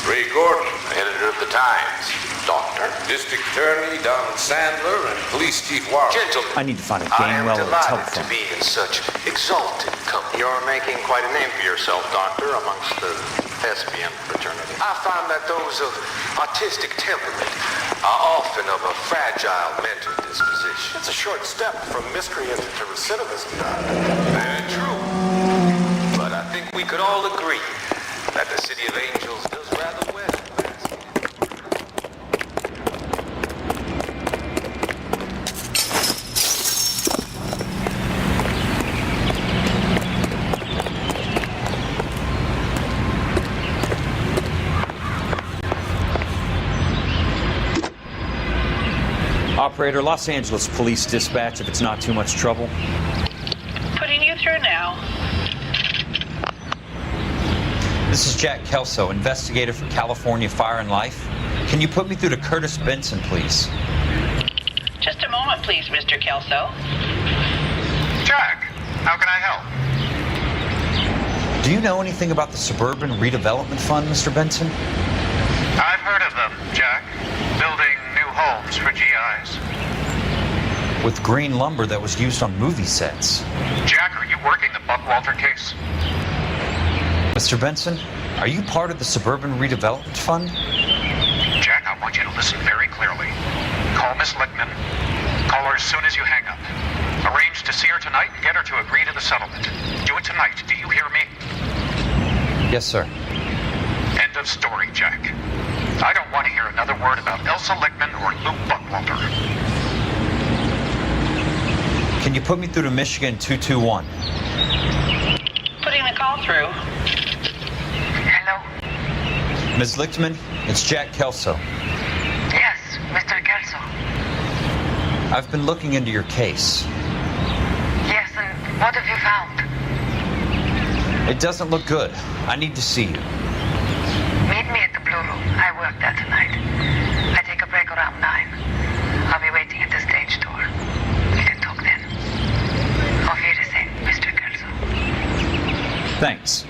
Ray Gordon, editor of the Times. Doctor, District Attorney Don Sandler, and Police Chief Warren. Gentlemen, I need to find a I am Gainwell or a delighted telephone. to be in such exalted company. You're making quite a name for yourself, Doctor, amongst the thespian fraternity. I find that those of artistic temperament are often of a fragile mental disposition. It's a short step from miscreant to recidivism, Doctor. Very true. But I think we could all agree that the City of Angels does rather well. Operator, Los Angeles Police Dispatch, if it's not too much trouble. Putting you through now. This is Jack Kelso, investigator for California Fire and Life. Can you put me through to Curtis Benson, please? Just a moment, please, Mr. Kelso. Jack, how can I help? Do you know anything about the Suburban Redevelopment Fund, Mr. Benson? I've heard of them, Jack. Building new homes for GIs. With green lumber that was used on movie sets. Jack, are you working the Buckwalter case? Mr. Benson, are you part of the Suburban Redevelopment Fund? Jack, I want you to listen very clearly. Call Miss Lickman. Call her as soon as you hang up. Arrange to see her tonight and get her to agree to the settlement. Do it tonight. Do you hear me? Yes, sir. End of story, Jack. I don't want to hear another word about Elsa Lickman or Luke Buckwalter. Can you put me through to Michigan 221? Putting the call through. Hello? Ms. Lichtman, it's Jack Kelso. Yes, Mr. Kelso. I've been looking into your case. Yes, and what have you found? It doesn't look good. I need to see you. Meet me at the Blue Room. I work there tonight. I take a break around 9. I'll be waiting at the stage door. We can talk then. Auf Wiedersehen, Mr. Kelso. Thanks.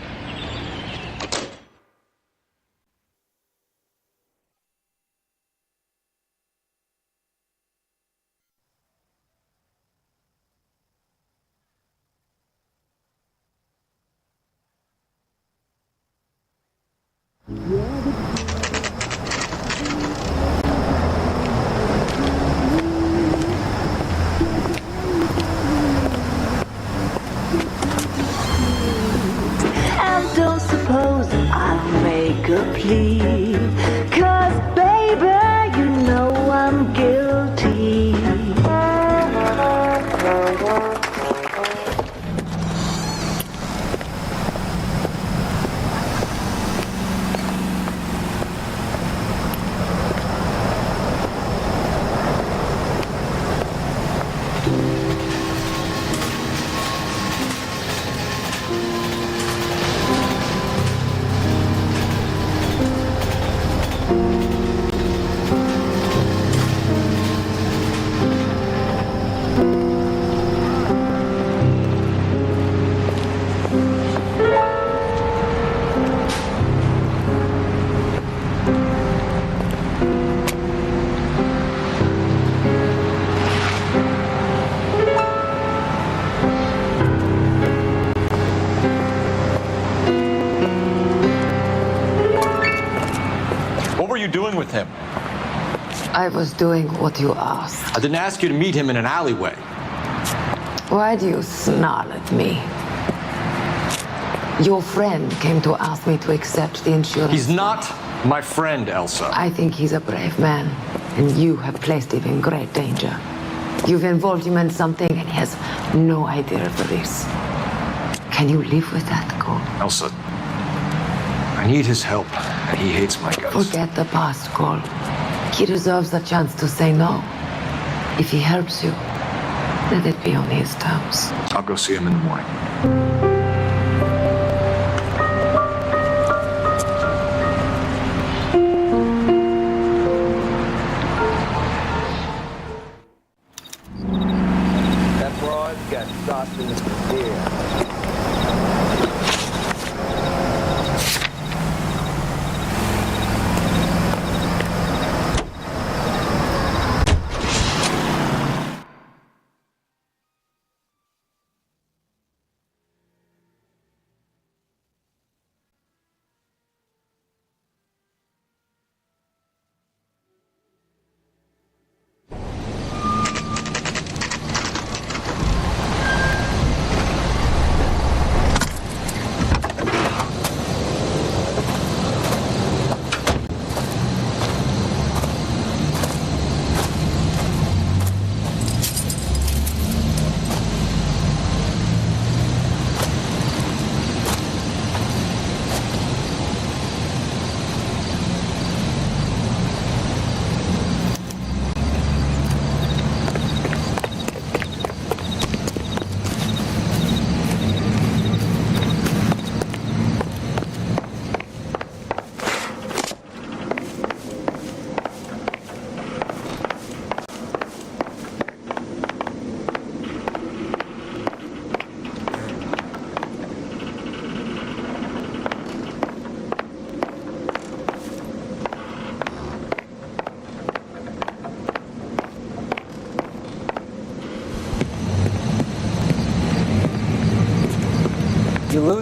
And don't suppose I'll make a plea, 'cause baby, you know I'm guilty. What were you doing with him? I was doing what you asked. I didn't ask you to meet him in an alleyway. Why do you snarl at me? Your friend came to ask me to accept the insurance. He's not my friend, Elsa. I think he's a brave man, and you have placed him in great danger. You've involved him in something, and he has no idea of the risk. Can you live with that, Cole? Elsa, I need his help, and he hates my guts. Forget the past, Cole. He deserves a chance to say no. If he helps you, let it be on his terms. I'll go see him in the morning.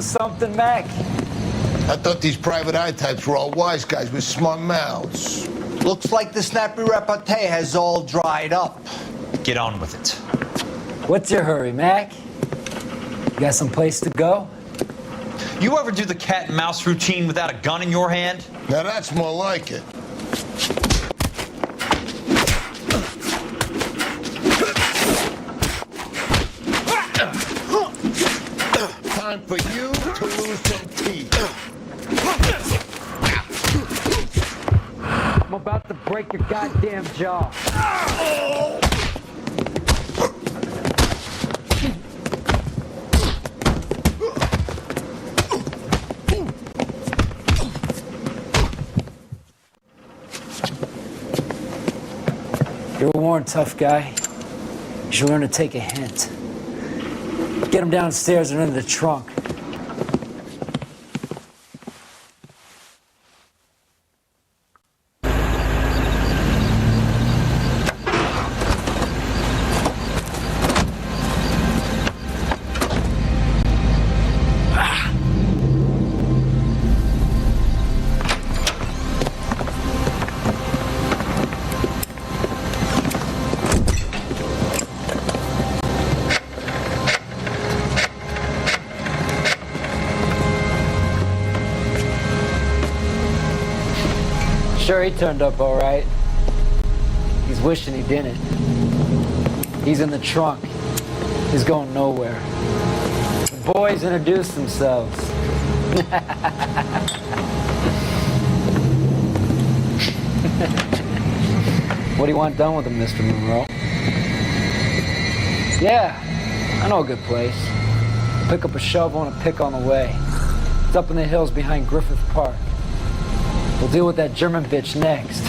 something, Mac? I thought these private eye types were all wise guys with smart mouths. Looks like the snappy repartee has all dried up. Get on with it. What's your hurry, Mac? You got some place to go? You ever do the cat and mouse routine without a gun in your hand? Now that's more like it. Time for you to lose some teeth. I'm about to break your goddamn jaw. You're a worn, tough guy. You should learn to take a hint. Get him downstairs and into the trunk. Sure, he turned up all right. He's wishing he didn't. He's in the trunk. He's going nowhere. The boys introduce themselves. What do you want done with him, Mr. Monroe? Yeah, I know a good place. Pick up a shovel and a pick on the way. It's up in the hills behind Griffith Park. We'll deal with that German bitch next.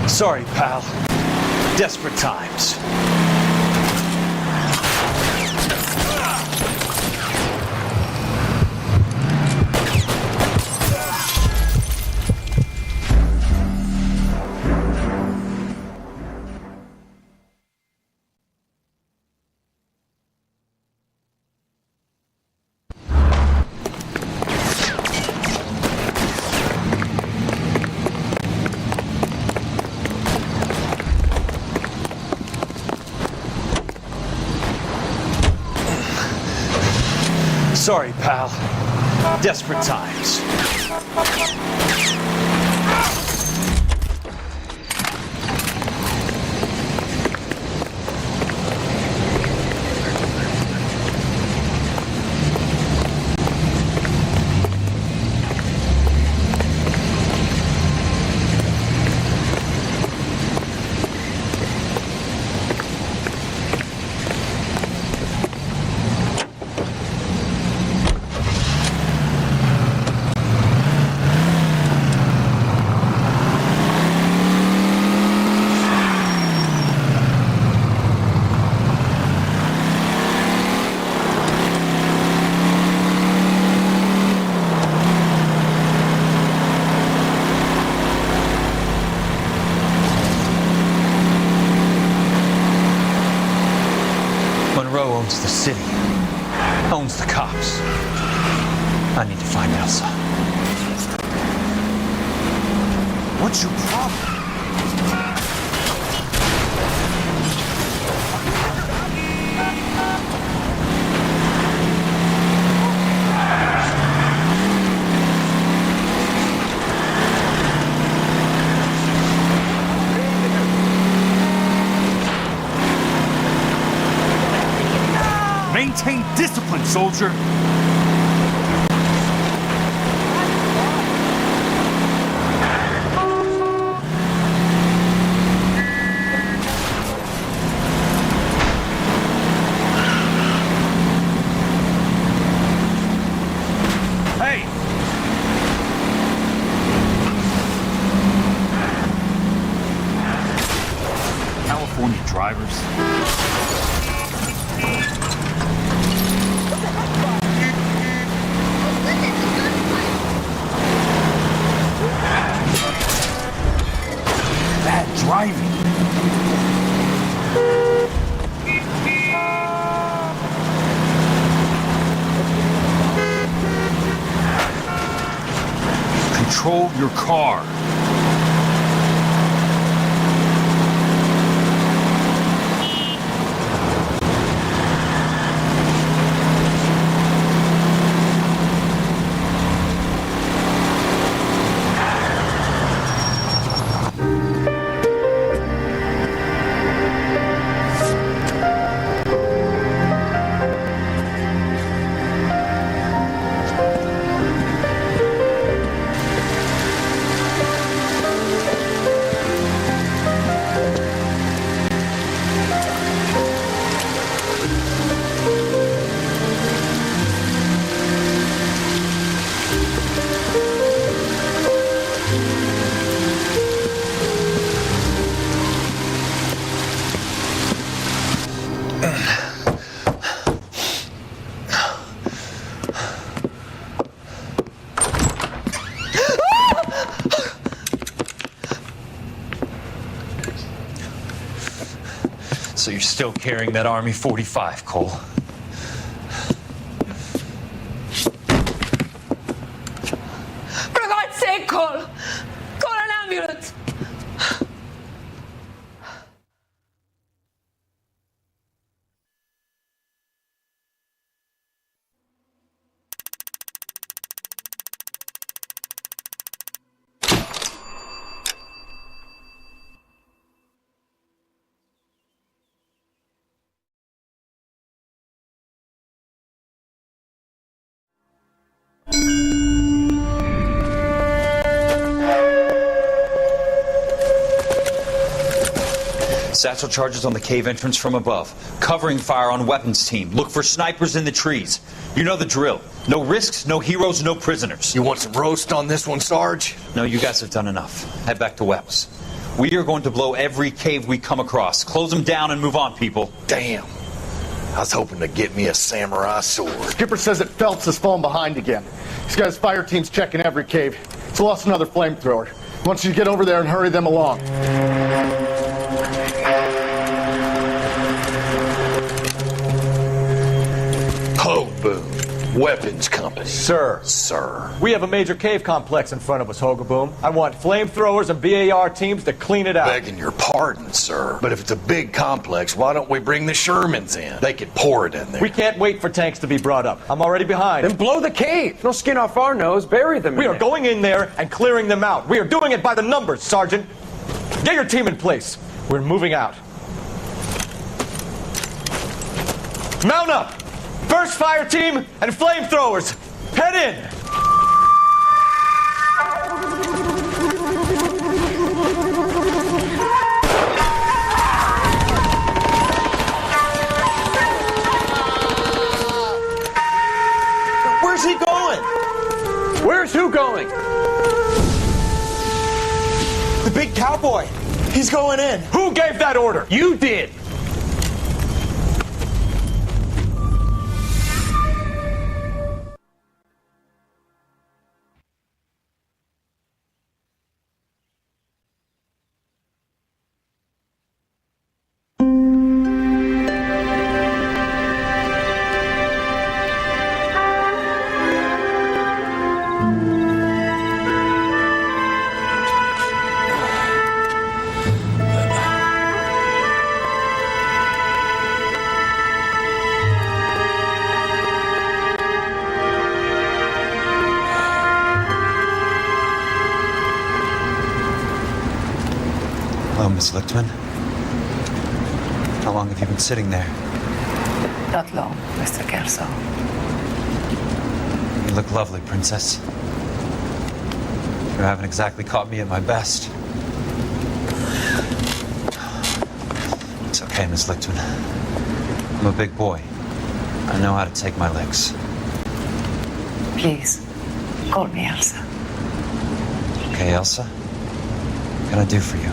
Sorry, pal. Desperate times. Sorry, pal. Desperate times. Owns the city, owns the cops. I need to find Elsa. What's your problem? Maintain discipline, soldier? Hey! California drivers. Bad driving. Control your car. So you're still carrying that Army 45, Cole? For God's sake, Cole! Call an ambulance! Satchel charges on the cave entrance from above. Covering fire on weapons team. Look for snipers in the trees. You know the drill. No risks, no heroes, no prisoners. You want some roast on this one, Sarge? No, you guys have done enough. Head back to Weps. We are going to blow every cave we come across. Close them down and move on, people. Damn. I was hoping to get me a samurai sword. Skipper says that Phelps has fallen behind again. He's got his fire teams checking every cave. He's lost another flamethrower. He wants you to get over there and hurry them along. Hoboom, Weapons Company. Sir. We have a major cave complex in front of us, Hogaboom. I want flamethrowers and BAR teams to clean it out. Begging your pardon, sir. But if it's a big complex, why don't we bring the Shermans in? They could pour it in there. We can't wait for tanks to be brought up. I'm already behind. Then blow the cave. No skin off our nose. Bury them. We are going in there and clearing them out. We are doing it by the numbers, Sergeant. Get your team in place. We're moving out. Mount up! First fire team and flamethrowers. Head in! Where's he going? Where's who going? The big cowboy. He's going in. Who gave that order? You did. Hello, Miss Lichtman. How long have you been sitting there? Not long, Mr. Kelso. You look lovely, Princess. You haven't exactly caught me at my best. It's okay, Miss Lichtman. I'm a big boy. I know how to take my licks. Please, call me Elsa. Okay, Elsa? What can I do for you?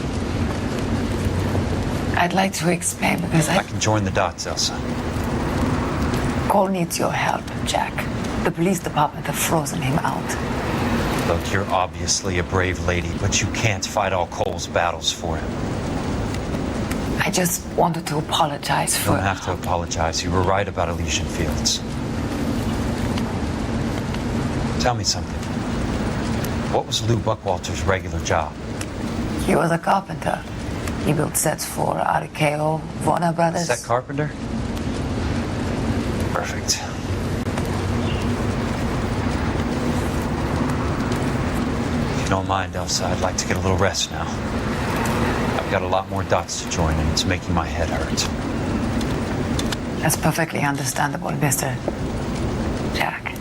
I'd like to explain because I can join the dots, Elsa. Cole needs your help, Jack. The police department have frozen him out. Look, you're obviously a brave lady, but you can't fight all Cole's battles for him. I just wanted to apologize You for... don't have to apologize. You were right about Elysian Fields. Tell me something. What was Lou Buckwalter's regular job? He was a carpenter. He built sets for RKO, Warner Brothers. Set carpenter? Perfect. If you don't mind, Elsa, I'd like to get a little rest now. I've got a lot more dots to join, and it's making my head hurt. That's perfectly understandable, Mr. Jack.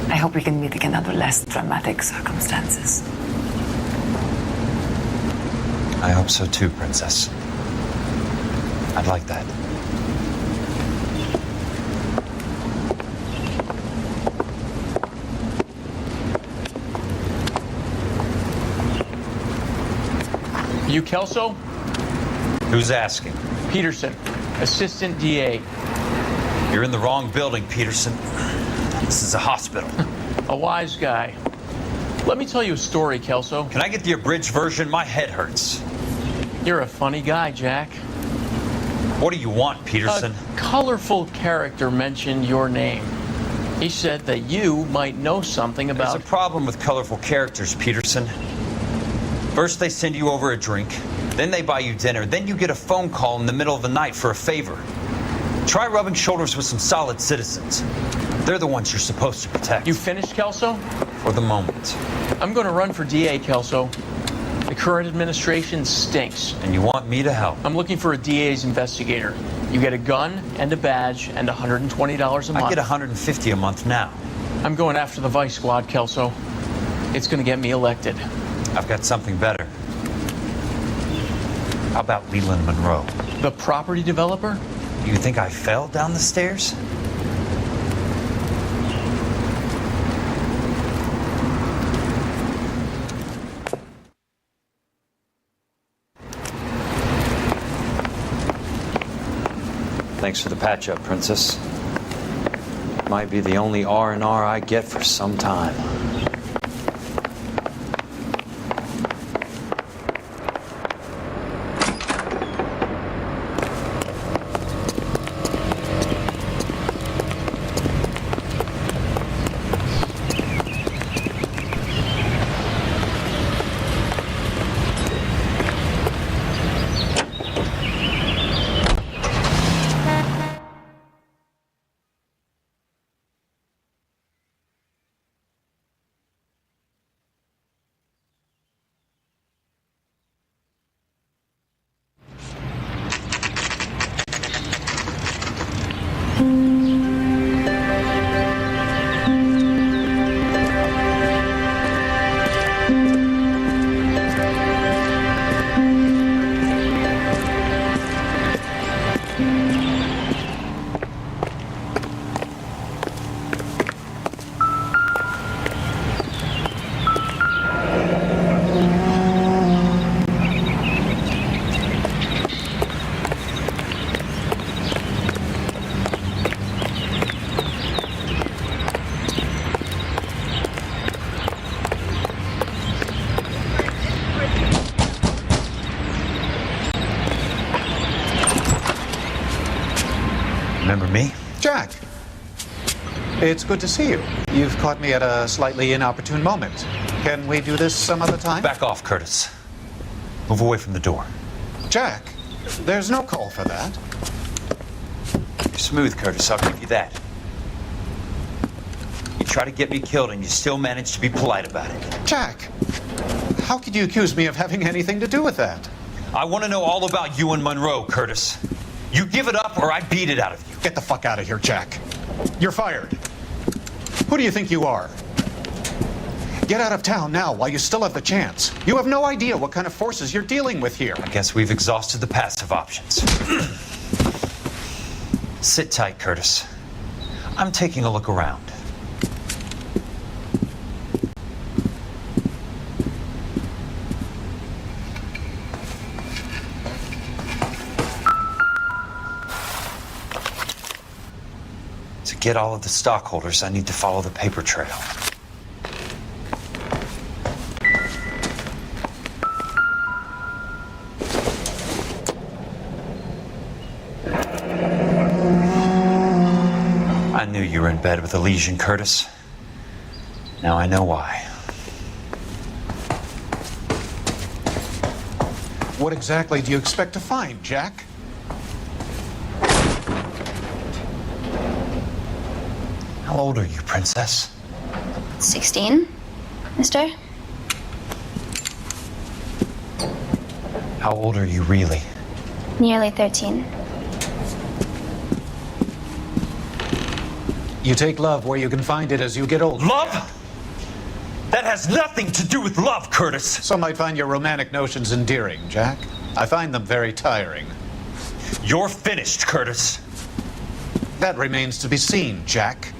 I hope we can meet again under less dramatic circumstances. I hope so too, Princess. I'd like that. You Kelso? Who's asking? Peterson, assistant DA. You're in the wrong building, Peterson. This is a hospital. A wise guy. Let me tell you a story, Kelso. Can I get the abridged version? My head hurts. You're a funny guy, Jack. What do you want, Peterson? A colorful character mentioned your name. He said that you might know something about... There's a problem with colorful characters, Peterson. First they send you over a drink, then they buy you dinner, then you get a phone call in the middle of the night for a favor. Try rubbing shoulders with some solid citizens. They're the ones you're supposed to protect. You finished, Kelso? For the moment. I'm going to run for DA, Kelso. The current administration stinks. And you want me to help? I'm looking for a DA's investigator. You get a gun and a badge and $120 a month. I get $150 a month now. I'm going after the Vice Squad, Kelso. It's going to get me elected. I've got something better. How about Leland Monroe? The property developer? You think I fell down the stairs? Thanks for the patch-up, Princess. Might be the only R&R I get for some time. Remember me? Jack. It's good to see you. You've caught me at a slightly inopportune moment. Can we do this some other time? Back off, Curtis. Move away from the door. Jack, there's no call for that. You're smooth, Curtis. I'll give you that. You try to get me killed and you still manage to be polite about it. Jack, how could you accuse me of having anything to do with that? I want to know all about you and Monroe, Curtis. You give it up or I beat it out of you. Get the fuck out of here, Jack. You're fired. Who do you think you are? Get out of town now while you still have the chance. You have no idea what kind of forces you're dealing with here. I guess we've exhausted the passive options. Sit tight, Curtis. I'm taking a look around. To get all of the stockholders, I need to follow the paper trail. I knew you were in bed with Elysian, Curtis. Now I know why. What exactly do you expect to find, Jack? How old are you, Princess? 16, mister? How old are you really? Nearly 13. You take love where you can find it as you get older. Love? That has nothing to do with love, Curtis. Some might find your romantic notions endearing, Jack. I find them very tiring. You're finished, Curtis. That remains to be seen, Jack.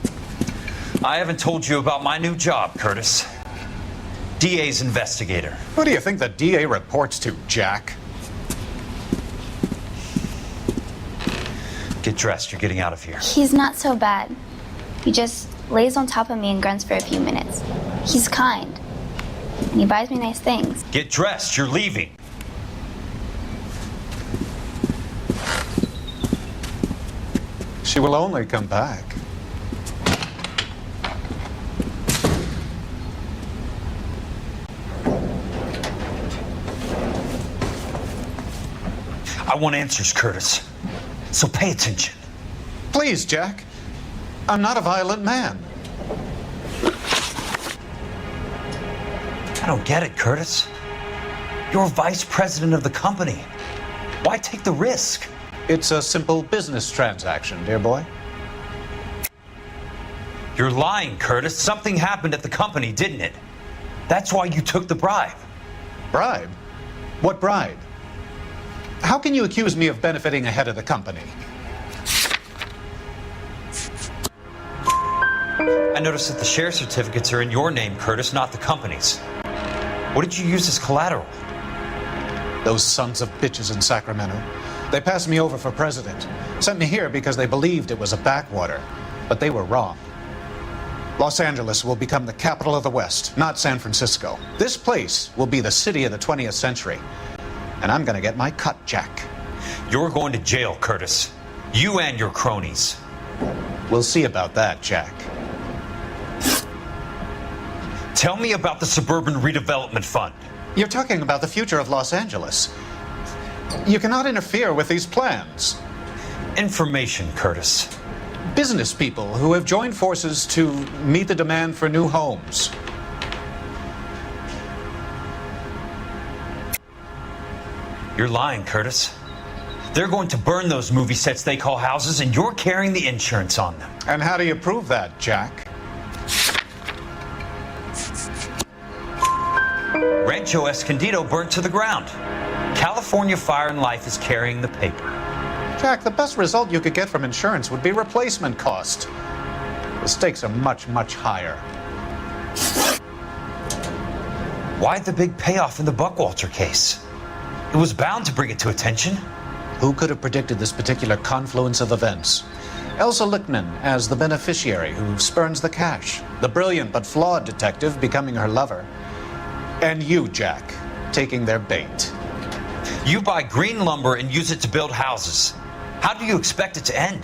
I haven't told you about my new job, Curtis. DA's investigator. Who do you think the DA reports to, Jack? Get dressed, you're getting out of here. He's not so bad. He just lays on top of me and grunts for a few minutes. He's kind. And he buys me nice things. Get dressed, you're leaving. She will only come back. I want answers, Curtis. So pay attention. Please, Jack. I'm not a violent man. I don't get it, Curtis. You're vice president of the company. Why take the risk? It's a simple business transaction, dear boy. You're lying, Curtis. Something happened at the company, didn't it? That's why you took the bribe. Bribe? What bribe? How can you accuse me of benefiting ahead of the company? I noticed that the share certificates are in your name, Curtis, not the company's. What did you use as collateral? Those sons of bitches in Sacramento. They passed me over for president. Sent me here because they believed it was a backwater. But they were wrong. Los Angeles will become the capital of the West, not San Francisco. This place will be the city of the 20th century. And I'm gonna get my cut, Jack. You're going to jail, Curtis. You and your cronies. We'll see about that, Jack. Tell me about the Suburban Redevelopment Fund. You're talking about the future of Los Angeles. You cannot interfere with these plans. Information, Curtis. Business people who have joined forces to meet the demand for new homes. You're lying, Curtis. They're going to burn those movie sets they call houses, and you're carrying the insurance on them. And how do you prove that, Jack? Rancho Escondido burnt to the ground. California Fire and Life is carrying the paper. Jack, the best result you could get from insurance would be replacement cost. The stakes are much, much higher. Why the big payoff in the Buckwalter case? It was bound to bring it to attention. Who could have predicted this particular confluence of events? Elsa Lichtman as the beneficiary who spurns the cash. The brilliant but flawed detective becoming her lover. And you, Jack, taking their bait. You buy green lumber and use it to build houses. How do you expect it to end?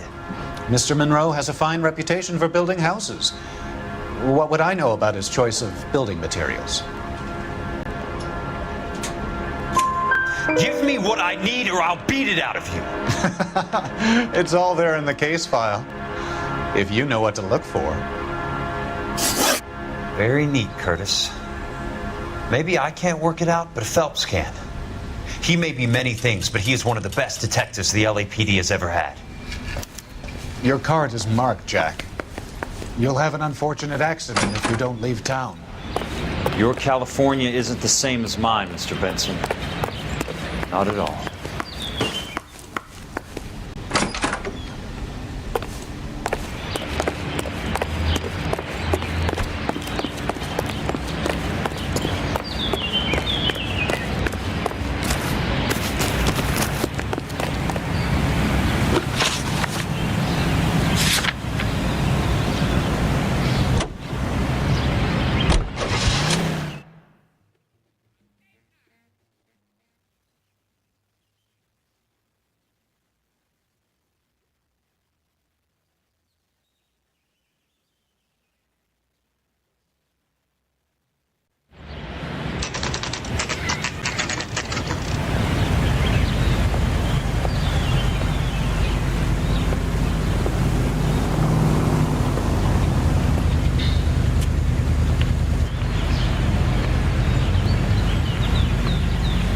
Mr. Monroe has a fine reputation for building houses. What would I know about his choice of building materials? Give me what I need or I'll beat it out of you. It's all there in the case file. If you know what to look for. Very neat, Curtis. Maybe I can't work it out, but Phelps can. He may be many things, but he is one of the best detectives the LAPD has ever had. Your card is marked, Jack. You'll have an unfortunate accident if you don't leave town. Your California isn't the same as mine, Mr. Benson. Not at all.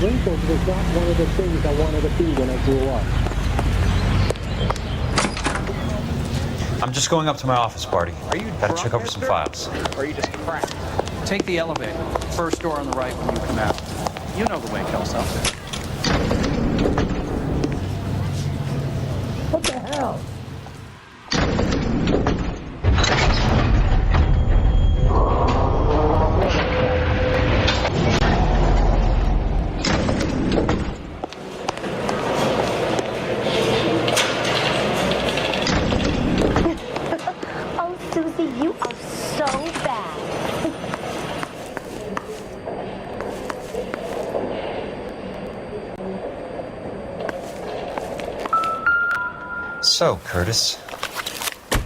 Lincoln was not one of the things I wanted to be when I grew up. I'm just going up to my office, Barty. Gotta check over some files. Or are you just cracked? Take the elevator. First door on the right when you come out. You know the way, Kelso. What the hell? So, Curtis,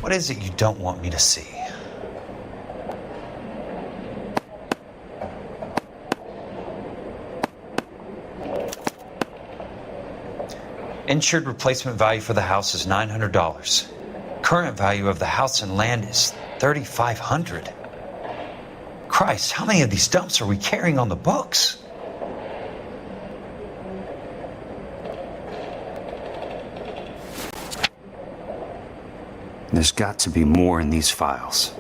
what is it you don't want me to see? Insured replacement value for the house is $900. Current value of the house and land is $3,500. Christ, how many of these dumps are we carrying on the books? There's got to be more in these files.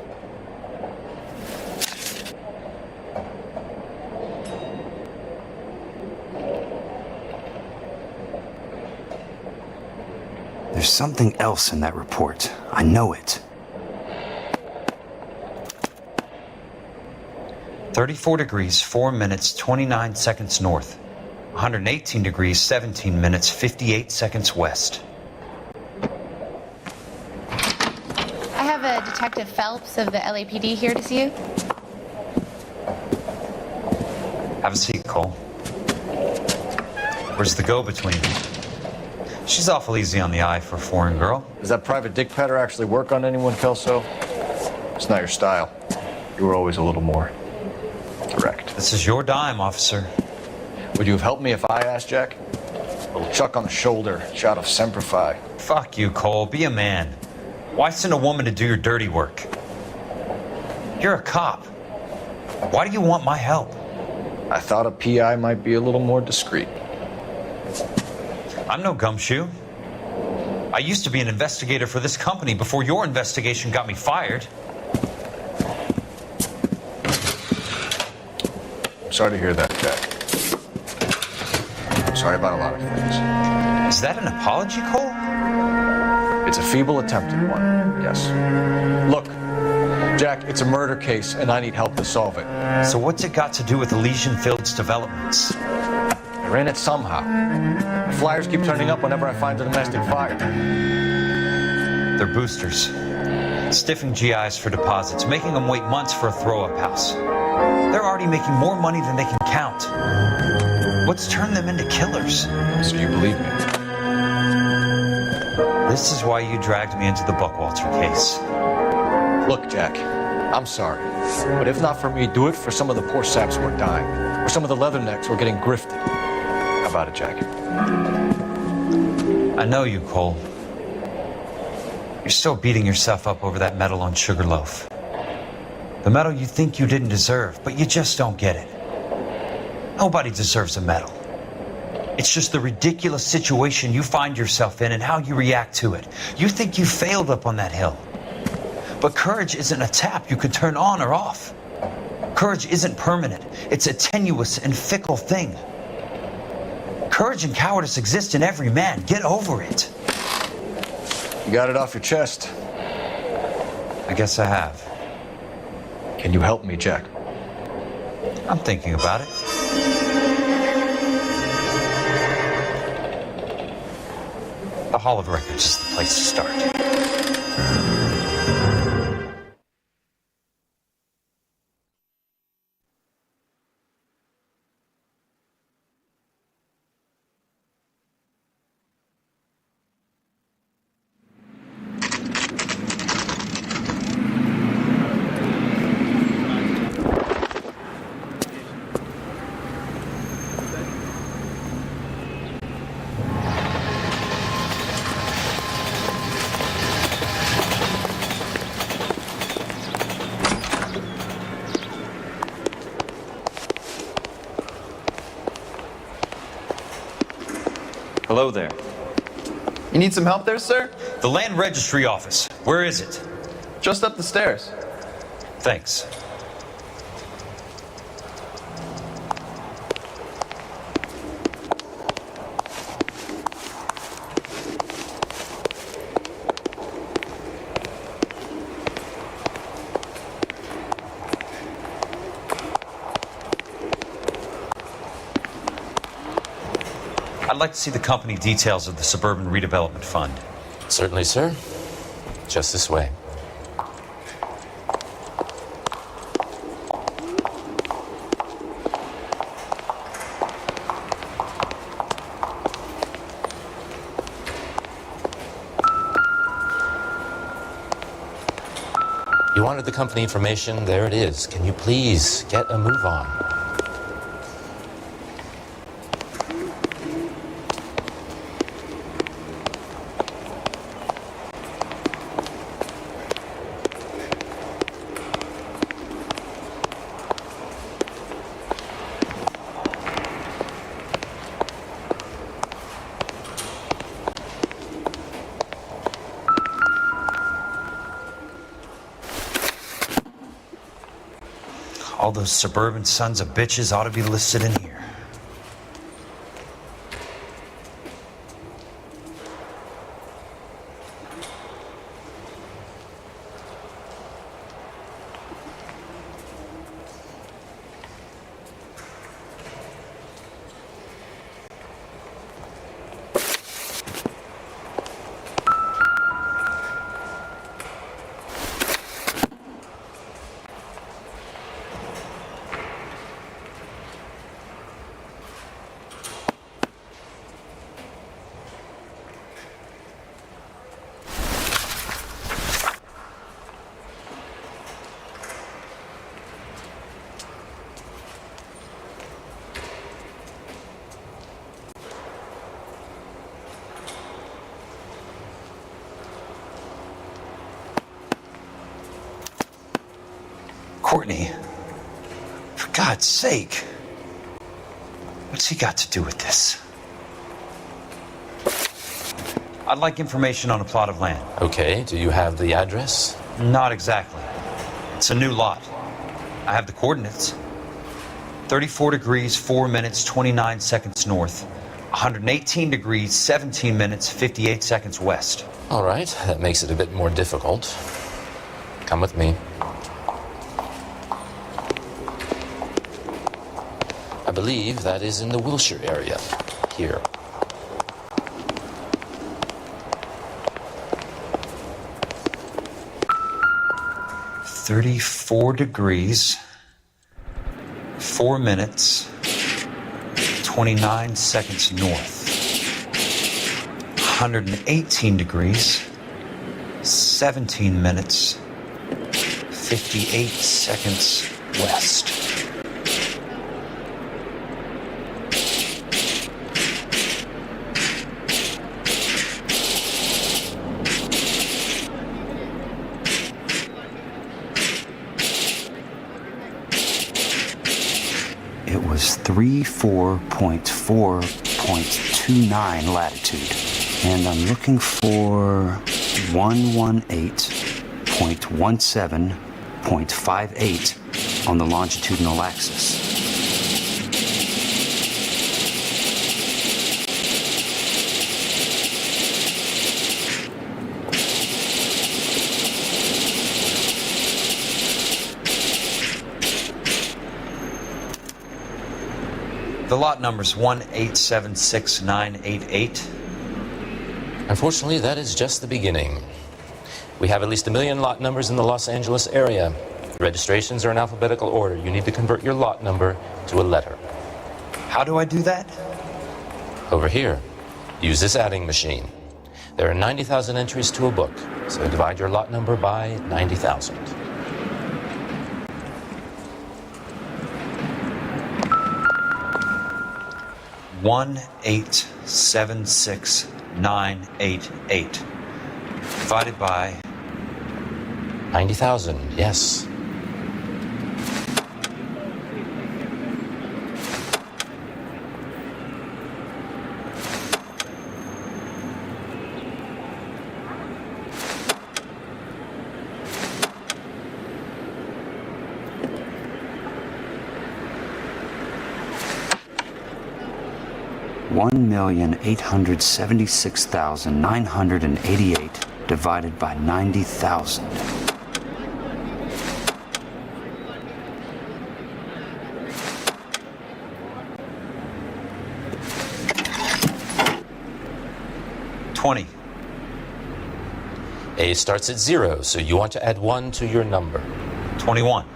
There's something else in that report. I know it. 34 degrees, 4 minutes, 29 seconds north. 118 degrees, 17 minutes, 58 seconds west. I have a Detective Phelps of the LAPD here to see you. Have a seat, Cole. Where's the go-between? She's awful easy on the eye for a foreign girl. Does that private dick petter actually work on anyone, Kelso? It's not your style. You were always a little more direct. This is your dime, officer. Would you have helped me if I asked, Jack? A little chuck on the shoulder, shot of Semper Fi. Fuck you, Cole. Be a man. Why send a woman to do your dirty work? You're a cop. Why do you want my help? I thought a PI might be a little more discreet. I'm no gumshoe. I used to be an investigator for this company before your investigation got me fired. Sorry to hear that, Jack. Sorry about a lot of things. Is that an apology, Cole? It's a feeble attempt at one, yes. Look, Jack, it's a murder case, and I need help to solve it. So what's it got to do with Elysian Fields developments? They're in it somehow. The flyers keep turning up whenever I find a domestic fire. They're boosters. Stiffing GIs for deposits, making them wait months for a throw-up house. They're already making more money than they can count. What's turned them into killers? So you believe me? This is why you dragged me into the Buckwalter case. Look, Jack, I'm sorry. But if not for me, do it for some of the poor saps who are dying. Or some of the leathernecks who are getting grifted. How about it, Jack? I know you, Cole. You're still beating yourself up over that medal on Sugarloaf. The medal you think you didn't deserve, but you just don't get it. Nobody deserves a medal. It's just the ridiculous situation you find yourself in and how you react to it. You think you failed up on that hill. But courage isn't a tap you can turn on or off. Courage isn't permanent. It's a tenuous and fickle thing. Courage and cowardice exist in every man. Get over it. You got it off your chest. I guess I have. Can you help me, Jack? I'm thinking about it. The Hall of Records is the place to start. Hello there. You need some help there, sir? The Land Registry Office. Where is it? Just up the stairs. Thanks. I'd like to see the company details of the Suburban Redevelopment Fund. Certainly, sir. Just this way. You wanted the company information? There it is. Can you please get a move on? All those suburban sons of bitches ought to be listed in here. Courtney, for God's sake, what's he got to do with this? I'd like information on a plot of land. Okay, do you have the address? Not exactly. It's a new lot. I have the coordinates. 34 degrees, 4 minutes, 29 seconds north. 118 degrees, 17 minutes, 58 seconds west. All right, that makes it a bit more difficult. Come with me. I believe that is in the Wilshire area. Here. $34 degrees, 4 minutes, 29 seconds north. 118 degrees, 17 minutes, 58 seconds west. It was 34.4 118.29 latitude. And I'm looking for 118.17.58 on the longitudinal axis. The lot number's 1876988. Unfortunately, that is just the beginning. We have at least 1 million lot numbers in the Los Angeles area. Registrations are in alphabetical order. You need to convert your lot number to a letter. How do I do that? Over here. Use this adding machine. There are 90,000 entries to a book, so divide your lot number by 90,000. One 1876988 divided by 90,000, yes. $1,876,988 divided by 90,000. $20. A starts at 0, so you want to add 1 to your number. 21.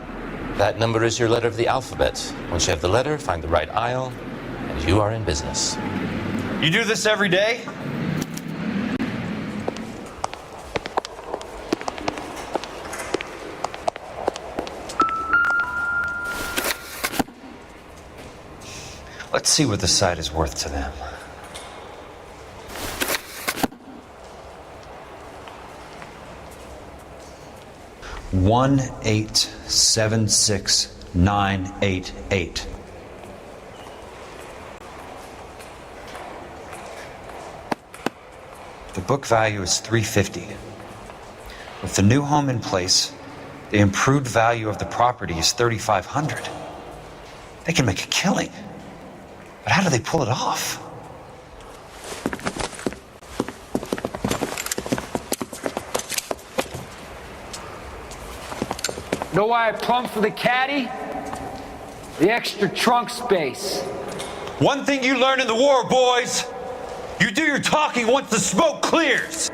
That number is your letter of the alphabet. Once you have the letter, find the right aisle, and you are in business. You do this every day? Let's see what the site is worth to them. $1,876,988. The book value is $350. With the new home in place, the improved value of the property is $3,500. They can make a killing. But how do they pull it off? Know why I plumbed for the caddy? The extra trunk space. One thing you learn in the war, boys. You do your talking once the smoke clears.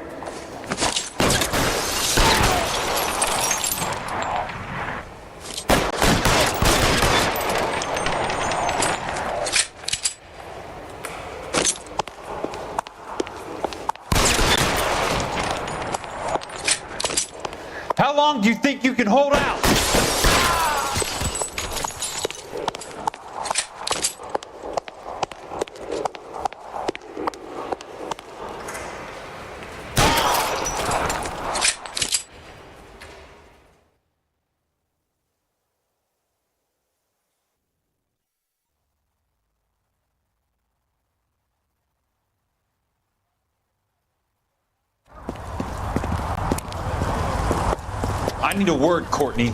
How long do you think you can hold out? I need a word, Courtney.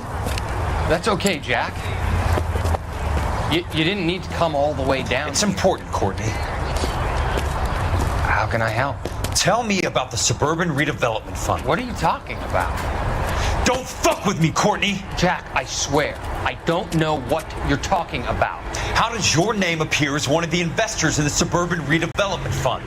That's okay, Jack. You didn't need to come all the way down. It's important, Courtney. How can I help? Tell me about the Suburban Redevelopment Fund. What are you talking about? Don't fuck with me, Courtney! Jack, I swear, I don't know what you're talking about. How does your name appear as one of the investors in the Suburban Redevelopment Fund?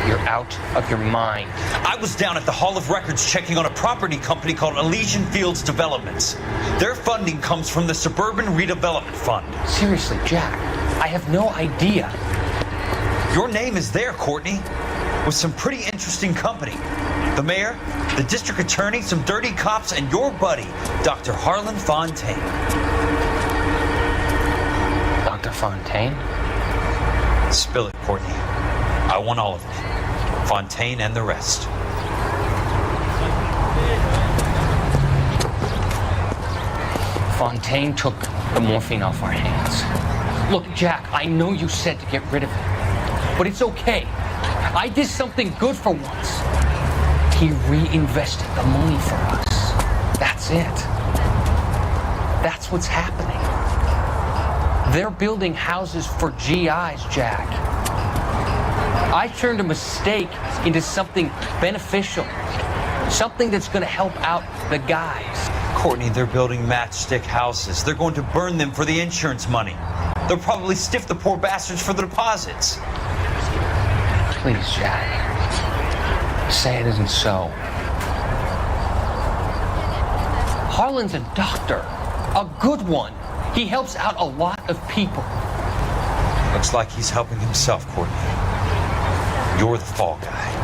You're out of your mind. I was down at the Hall of Records checking on a property company called Elysian Fields Developments. Their funding comes from the Suburban Redevelopment Fund. Seriously, Jack, I have no idea. Your name is there, Courtney, with some pretty interesting company. The mayor, the district attorney, some dirty cops, and your buddy, Dr. Harlan Fontaine. Dr. Fontaine? Spill it, Courtney. I want all of it. Fontaine and the rest. Fontaine took the morphine off our hands. Look, Jack, I know you said to get rid of it. but it's okay. I did something good for once. He reinvested the money for us. That's it. That's what's happening. They're building houses for GIs, Jack. I turned a mistake into something beneficial. Something that's going to help out the guys. Courtney, they're building matchstick houses. They're going to burn them for the insurance money. They'll probably stiff the poor bastards for the deposits. Please, Jack. Say it isn't so. Harlan's a doctor. A good one. He helps out a lot of people. Looks like he's helping himself, Courtney. You're the fall guy.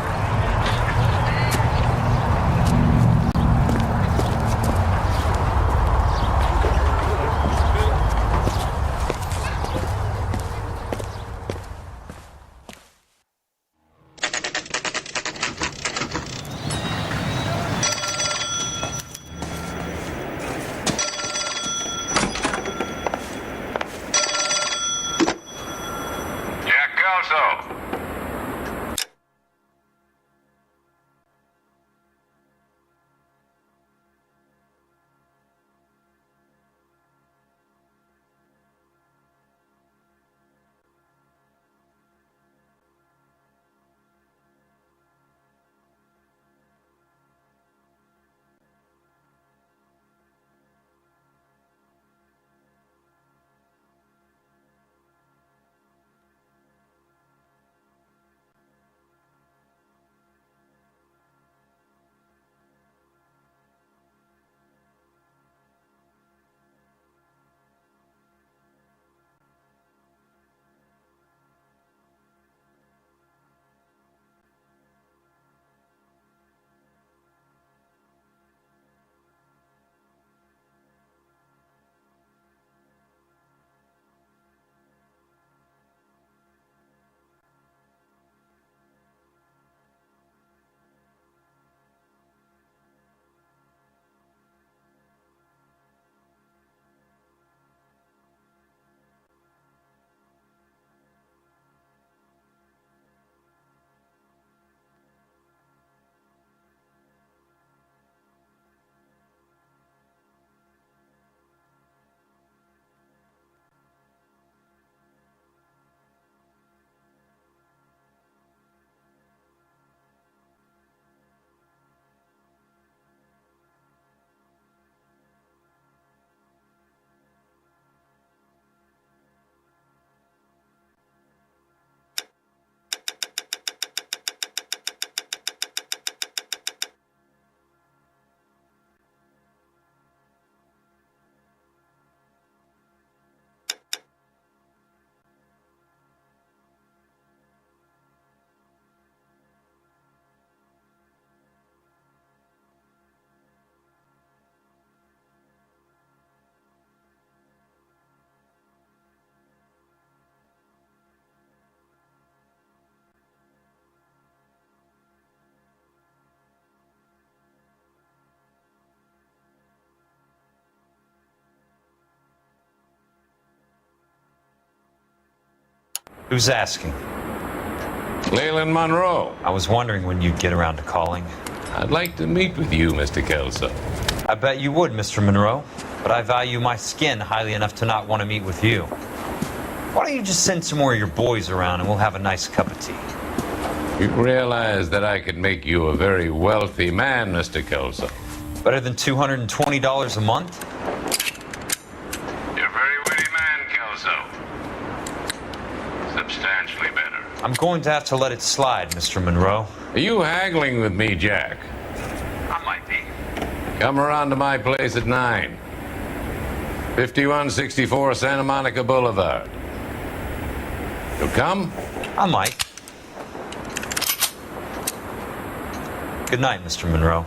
Who's asking? Leland Monroe. I was wondering when you'd get around to calling. I'd like to meet with you, Mr. Kelso. I bet you would, Mr. Monroe. But I value my skin highly enough to not want to meet with you. Why don't you just send some more of your boys around and we'll have a nice cup of tea? You realize that I could make you a very wealthy man, Mr. Kelso. Better than $220 a month? You're a very witty man, Kelso. Substantially better. I'm going to have to let it slide, Mr. Monroe. Are you haggling with me, Jack? I might be. Come around to my place at 9. 5164 Santa Monica Boulevard. You'll come? I might. Good night, Mr. Monroe.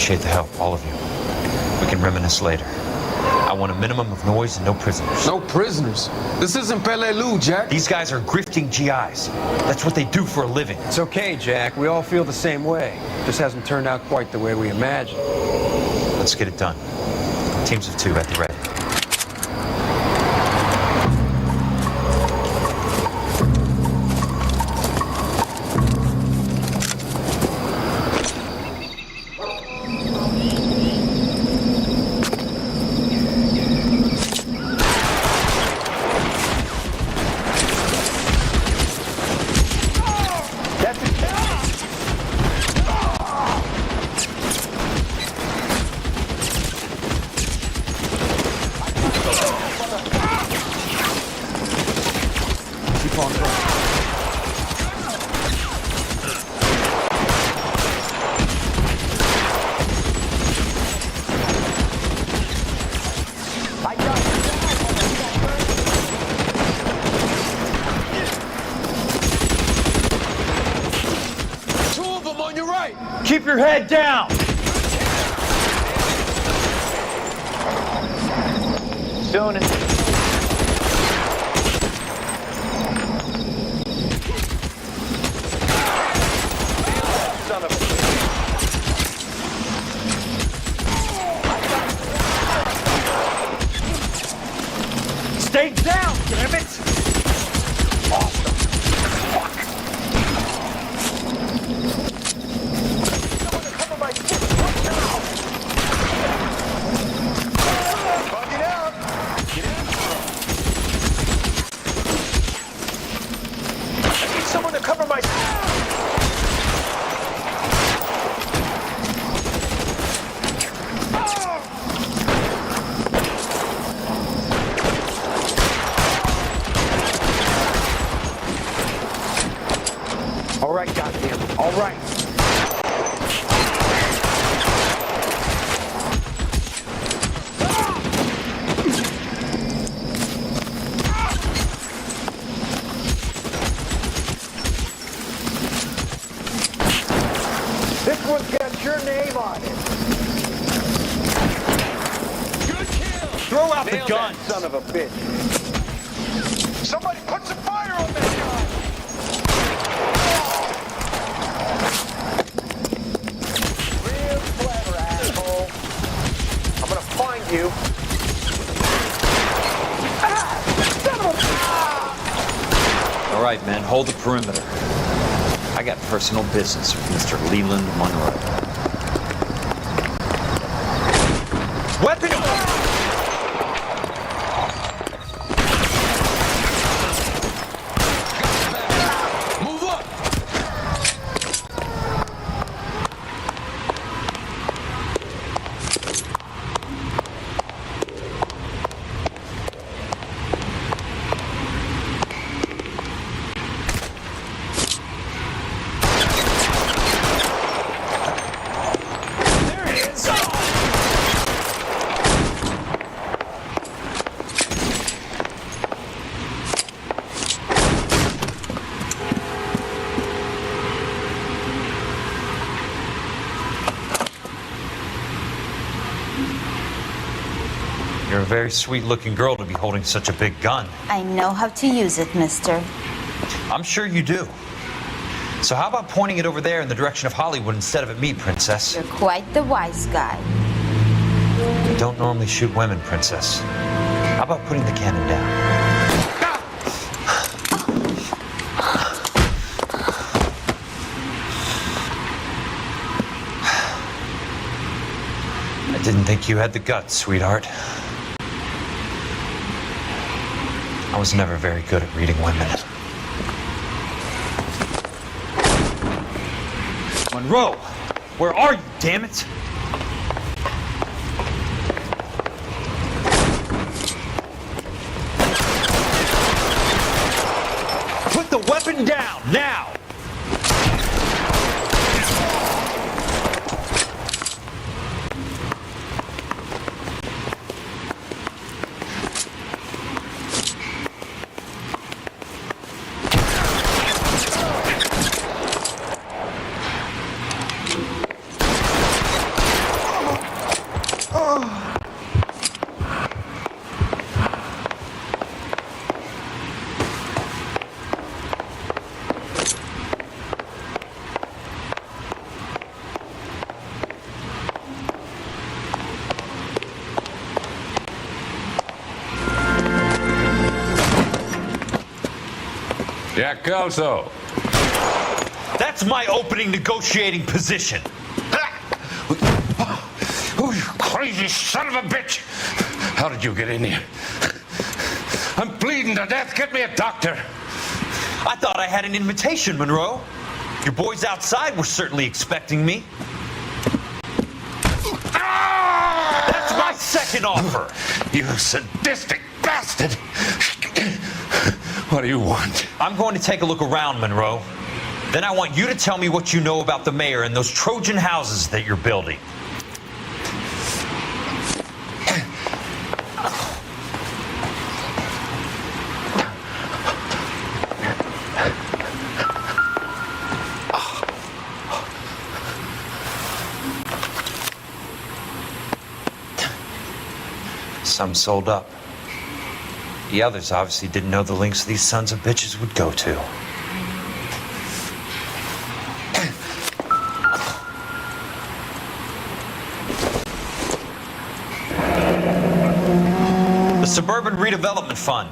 appreciate the help, all of you. We can reminisce later. I want a minimum of noise and no prisoners. No prisoners? This isn't Peleliu, Jack. These guys are grifting GIs. That's what they do for a living. It's okay, Jack. We all feel the same way. Just hasn't turned out quite the way we imagined. Let's get it done. Teams of 2 at the ready. Keep your head down! Doing it. Son of a... Stay down, damn it! Awesome. Fuck. Someone to cover my... All right, goddamn. All right. This one's got your name on it. Good kill! Throw out Nailed the gun! that son of a bitch. Somebody put some fire on that guy! Real clever, asshole. I'm gonna find you. All right, men, hold the perimeter. I got personal business with Mr. Leland Monroe. Weapon! Move up! You're a very sweet-looking girl to be holding such a big gun. I know how to use it, mister. I'm sure you do. So how about pointing it over there in the direction of Hollywood instead of at me, Princess? You're quite the wise guy. You don't normally shoot women, Princess. How about putting the cannon down? I didn't think you had the guts, sweetheart. I was never very good at reading women. Monroe! Where are you, damn it? Put the weapon down, now! Jack Kelso. That's my opening negotiating position. Oh, you crazy son of a bitch! How did you get in here? I'm bleeding to death. Get me a doctor. I thought I had an invitation, Monroe. Your boys outside were certainly expecting me. That's my second offer. You sadistic bastard! What do you want? I'm going to take a look around, Monroe. Then I want you to tell me what you know about the mayor and those Trojan houses that you're building. Some sold up. The others obviously didn't know the lengths these sons of bitches would go to. The Suburban Redevelopment Fund.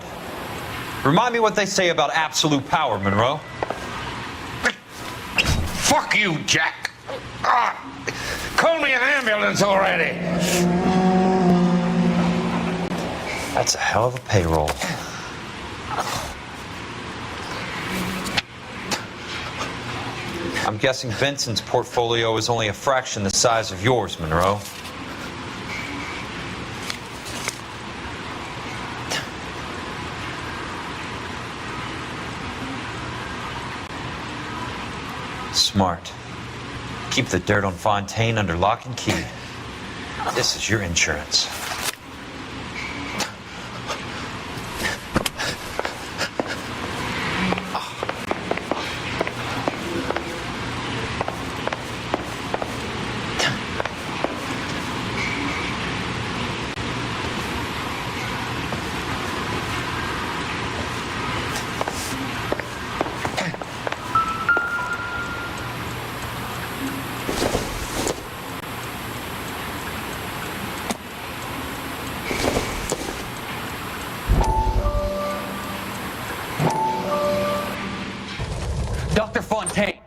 Remind me what they say about absolute power, Monroe. Fuck you, Jack. Call me an ambulance already. That's a hell of a payroll. I'm guessing Benson's portfolio is only a fraction the size of yours, Monroe. Smart. Keep the dirt on Fontaine under lock and key. This is your insurance. Dr. Fontaine.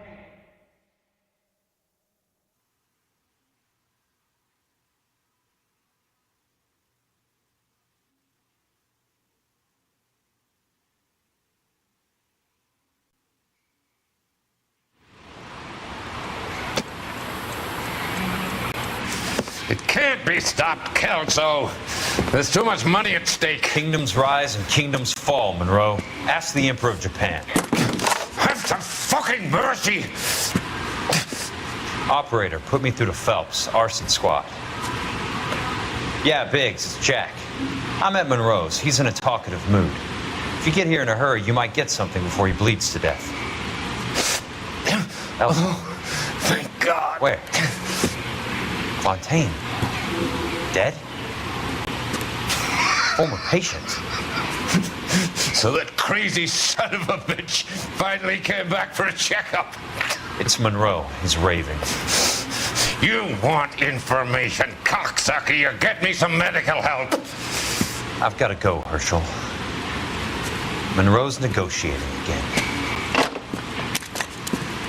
It can't be stopped, Kelso. There's too much money at stake. Kingdoms rise and kingdoms fall, Monroe. Ask the Emperor of Japan. Have some fucking mercy! Operator, put me through to Phelps, arson squad. Yeah, Biggs, it's Jack. I'm at Monroe's. He's in a talkative mood. If you get here in a hurry, you might get something before he bleeds to death. Elsa. Oh, thank God. Where? Fontaine. Dead? Former patient. So that crazy son of a bitch finally came back for a checkup. It's Monroe. He's raving. You want information, cocksucker. You get me some medical help. I've got to go, Herschel. Monroe's negotiating again.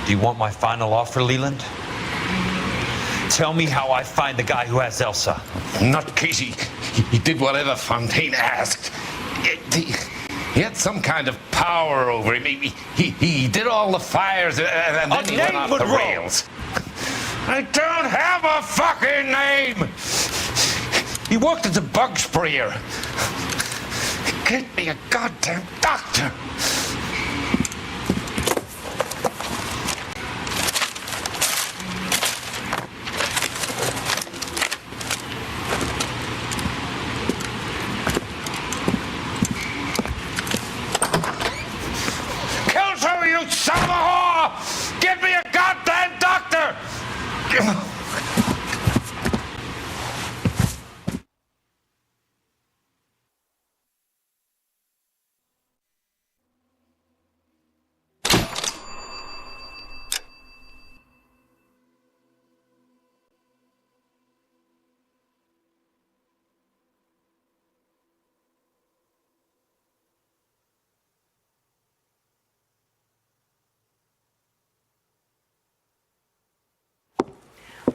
Do you want my final offer, Leland? Tell me how I find the guy who has Elsa. Not Casey. He did whatever Fontaine asked. He had some kind of power over him. He did all the fires and then he went off the rails. I don't have a fucking name! He worked as a bug sprayer. Get me a goddamn doctor! Kelso, you son of a whore! Get me a goddamn doctor!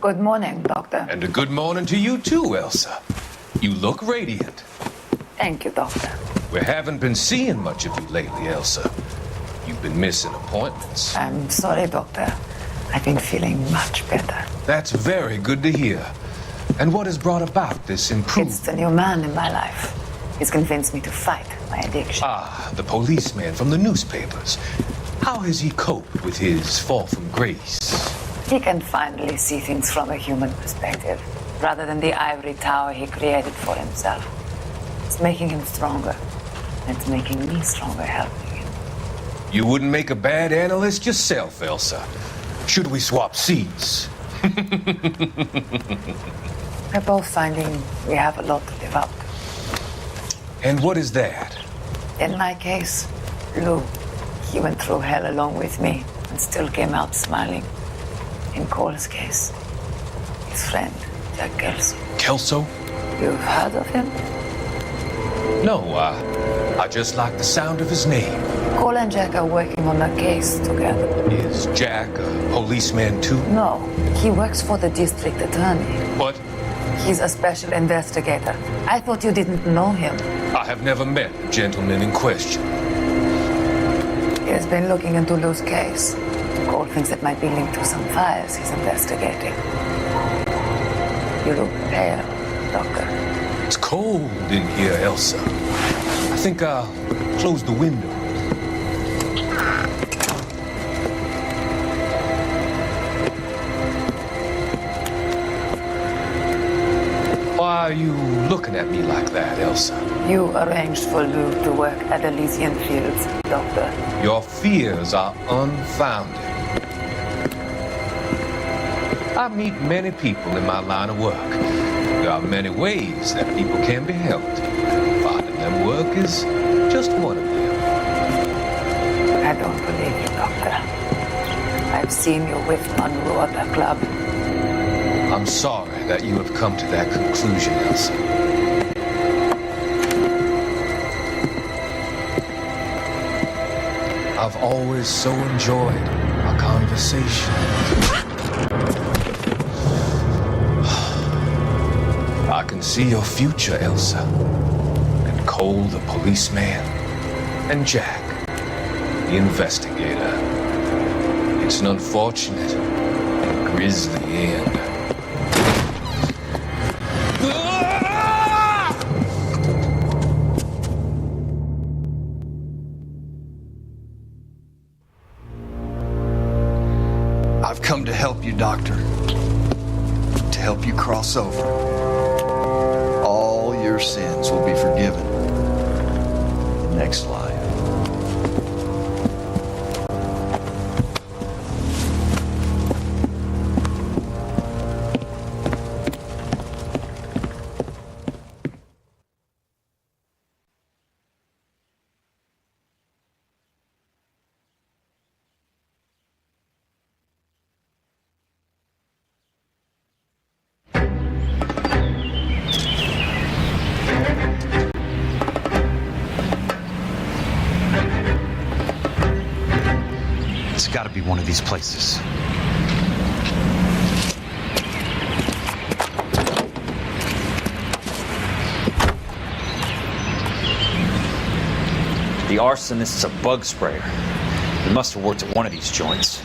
Good morning, Doctor. And a good morning to you too, Elsa. You look radiant. Thank you, Doctor. We haven't been seeing much of you lately, Elsa. You've been missing appointments. I'm sorry, Doctor. I've been feeling much better. That's very good to hear. And what has brought about this improvement? It's the new man in my life. He's convinced me to fight my addiction. Ah, the policeman from the newspapers. How has he coped with his fall from grace? He can finally see things from a human perspective, rather than the ivory tower he created for himself. It's making him stronger. And it's making me stronger helping him. You wouldn't make a bad analyst yourself, Elsa. Should we swap seats? We're both finding we have a lot to live up to. And what is that? In my case, Lou, he went through hell along with me and still came out smiling. In Cole's case, his friend, Jack Kelso. Kelso? You've heard of him? No, I just like the sound of his name. Cole and Jack are working on a case together. Is Jack a policeman too? No, he works for the district attorney. What? He's a special investigator. I thought you didn't know him. I have never met the gentleman in question. He has been looking into Lou's case. Cole thinks it might be linked to some files he's investigating. You look pale, Doctor. It's cold in here, Elsa. I think I'll close the window. Why are you looking at me like that, Elsa? You arranged for Lou to work at Elysian Fields, Doctor. Your fears are unfounded. I meet many people in my line of work. There are many ways that people can be helped. Finding them work is just one of them. I don't believe you, Doctor. I've seen you with Monroe at the club. I'm sorry that you have come to that conclusion, Elsa. I've always so enjoyed our conversation. I can see your future, Elsa. And Cole, the policeman, and Jack, the investigator. It's an unfortunate and grisly end. I've come to help you, Doctor. To help you cross over. All your sins will be forgiven. The next life. It's got to be one of these places. The arsonist's a bug sprayer. He must have worked at one of these joints.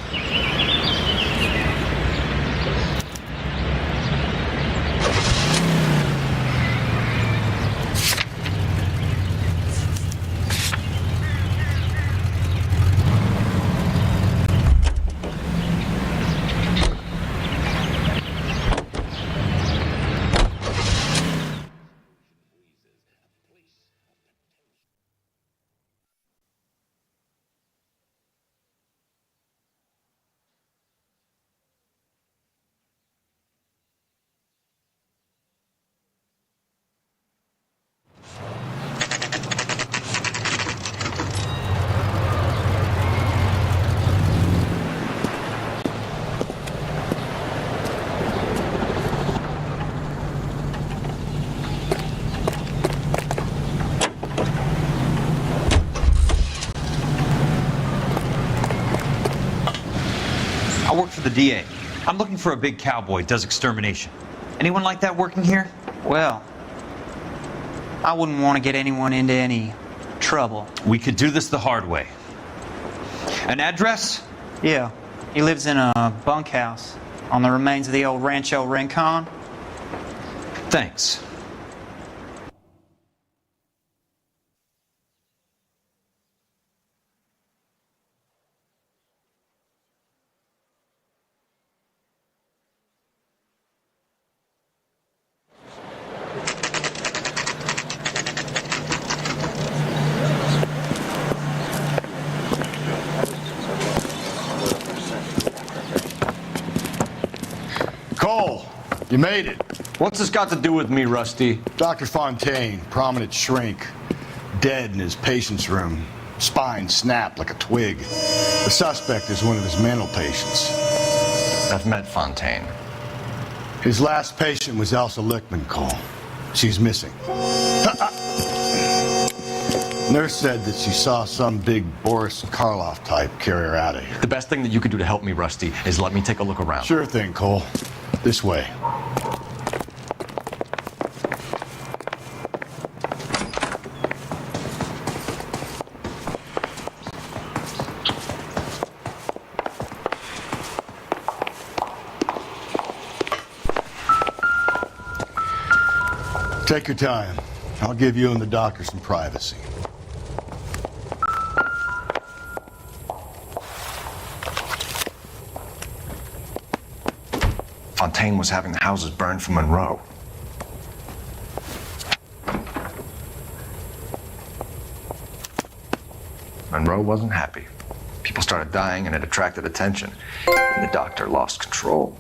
I work for the DA. I'm looking for a big cowboy, does extermination. Anyone like that working here? Well, I wouldn't want to get anyone into any trouble. We could do this the hard way. An address? Yeah, he lives in a bunkhouse on the remains of the old Rancho Rincon. Thanks. Cole, you made it. What's this got to do with me, Rusty? Dr. Fontaine, prominent shrink, dead in his patient's room. Spine snapped like a twig. The suspect is one of his mental patients. I've met Fontaine. His last patient was Elsa Lichtman, Cole. She's missing. Nurse said that she saw some big Boris Karloff type carry her out of here. The best thing that you could do to help me, Rusty, is let me take a look around. Sure thing, Cole. This way. Take your time. I'll give you and the doctor some privacy. Fontaine was having the houses burned for Monroe. Monroe wasn't happy. People started dying and it attracted attention. And the doctor lost control.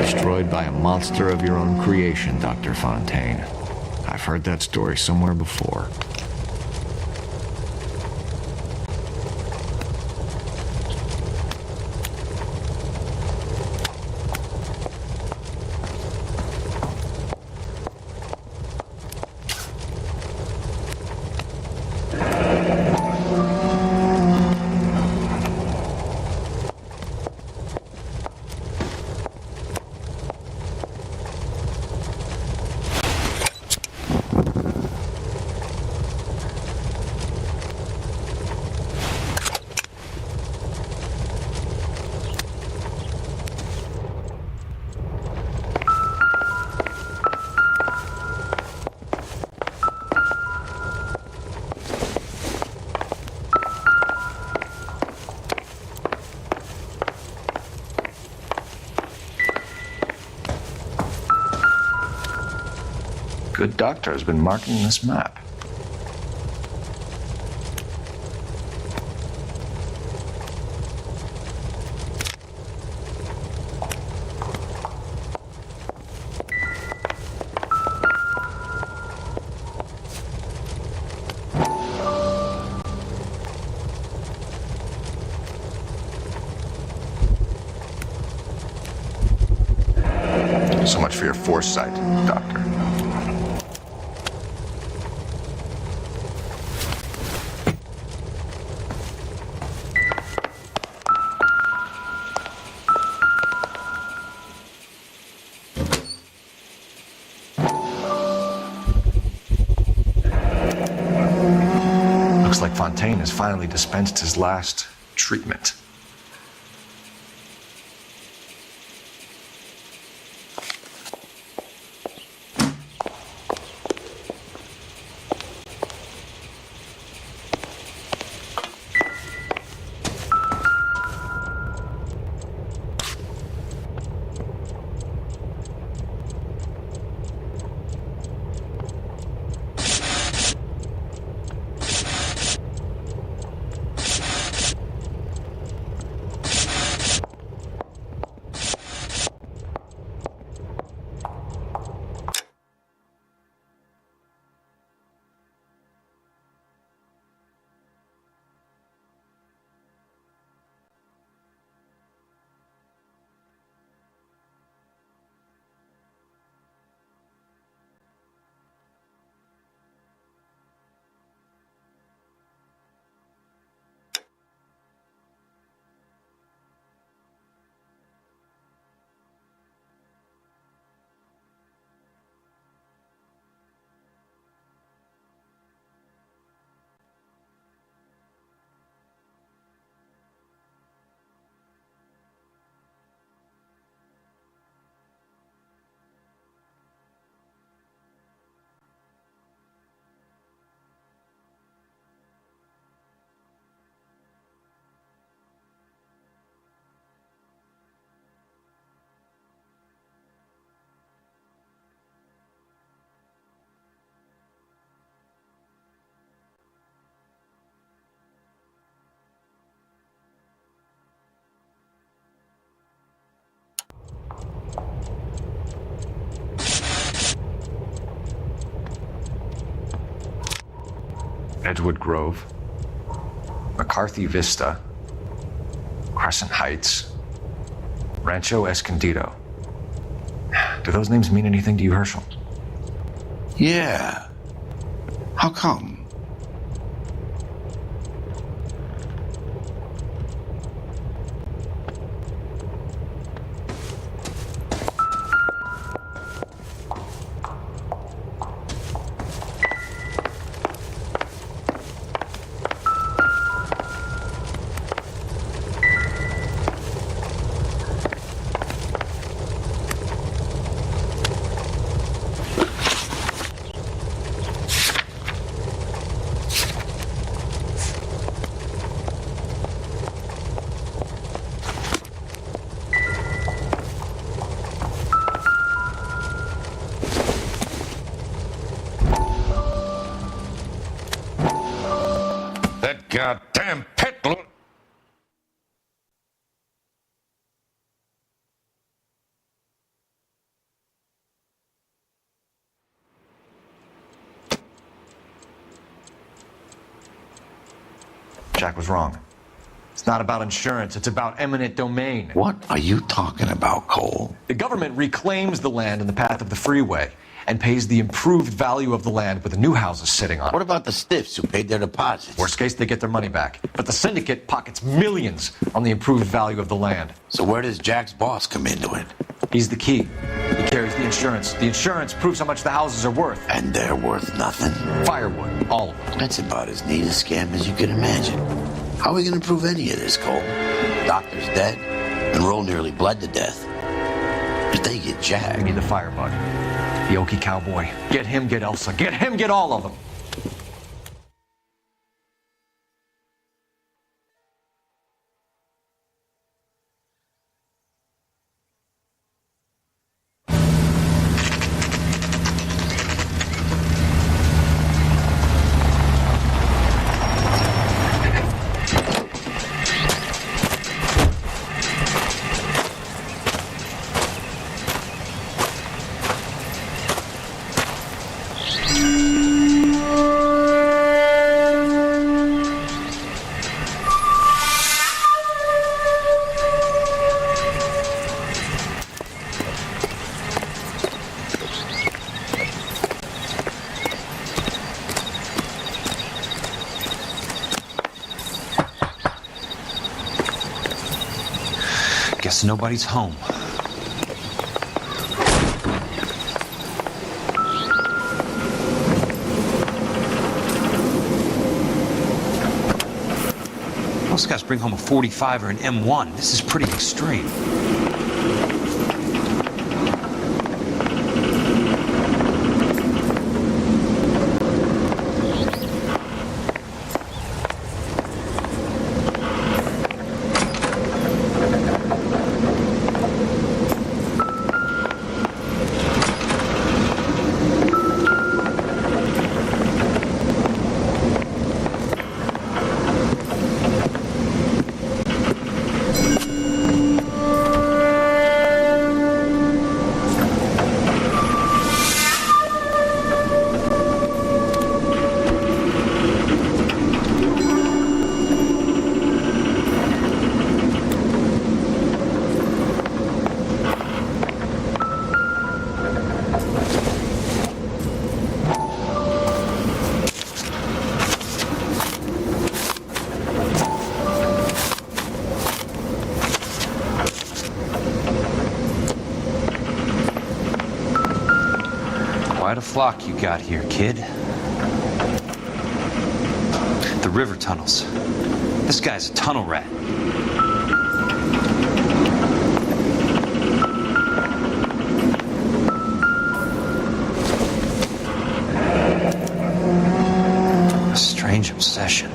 Destroyed by a monster of your own creation, Dr. Fontaine. I've heard that story somewhere before. Good doctor has been marking this map. So much for your foresight, Doctor. Looks like Fontaine has finally dispensed his last treatment. Edgewood Grove, McCarthy Vista, Crescent Heights, Rancho Escondido. Do those names mean anything to you, Herschel? Yeah. How come? That goddamn peddler. Jack was wrong. It's not about insurance, it's about eminent domain. What are you talking about, Cole? The government reclaims the land in the path of the freeway and pays the improved value of the land with the new houses sitting on it. What about the stiffs who paid their deposits? Worst case, they get their money back. But the syndicate pockets millions on the improved value of the land. So where does Jack's boss come into it? He's the key. He carries the insurance. The insurance proves how much the houses are worth. And they're worth nothing? Firewood, all of them. That's about as neat a scam as you can imagine. How are we going to prove any of this, Cole? Doctor's dead, and Roll nearly bled to death. If they get Jack... We need the firebug. The Okie cowboy. Get him, get Elsa. Get him, get all of them. Guess nobody's home. Most guys bring home a 45 or an M1. This is pretty extreme. Quite a flock you got here, kid. The river tunnels. This guy's a tunnel rat. A strange obsession.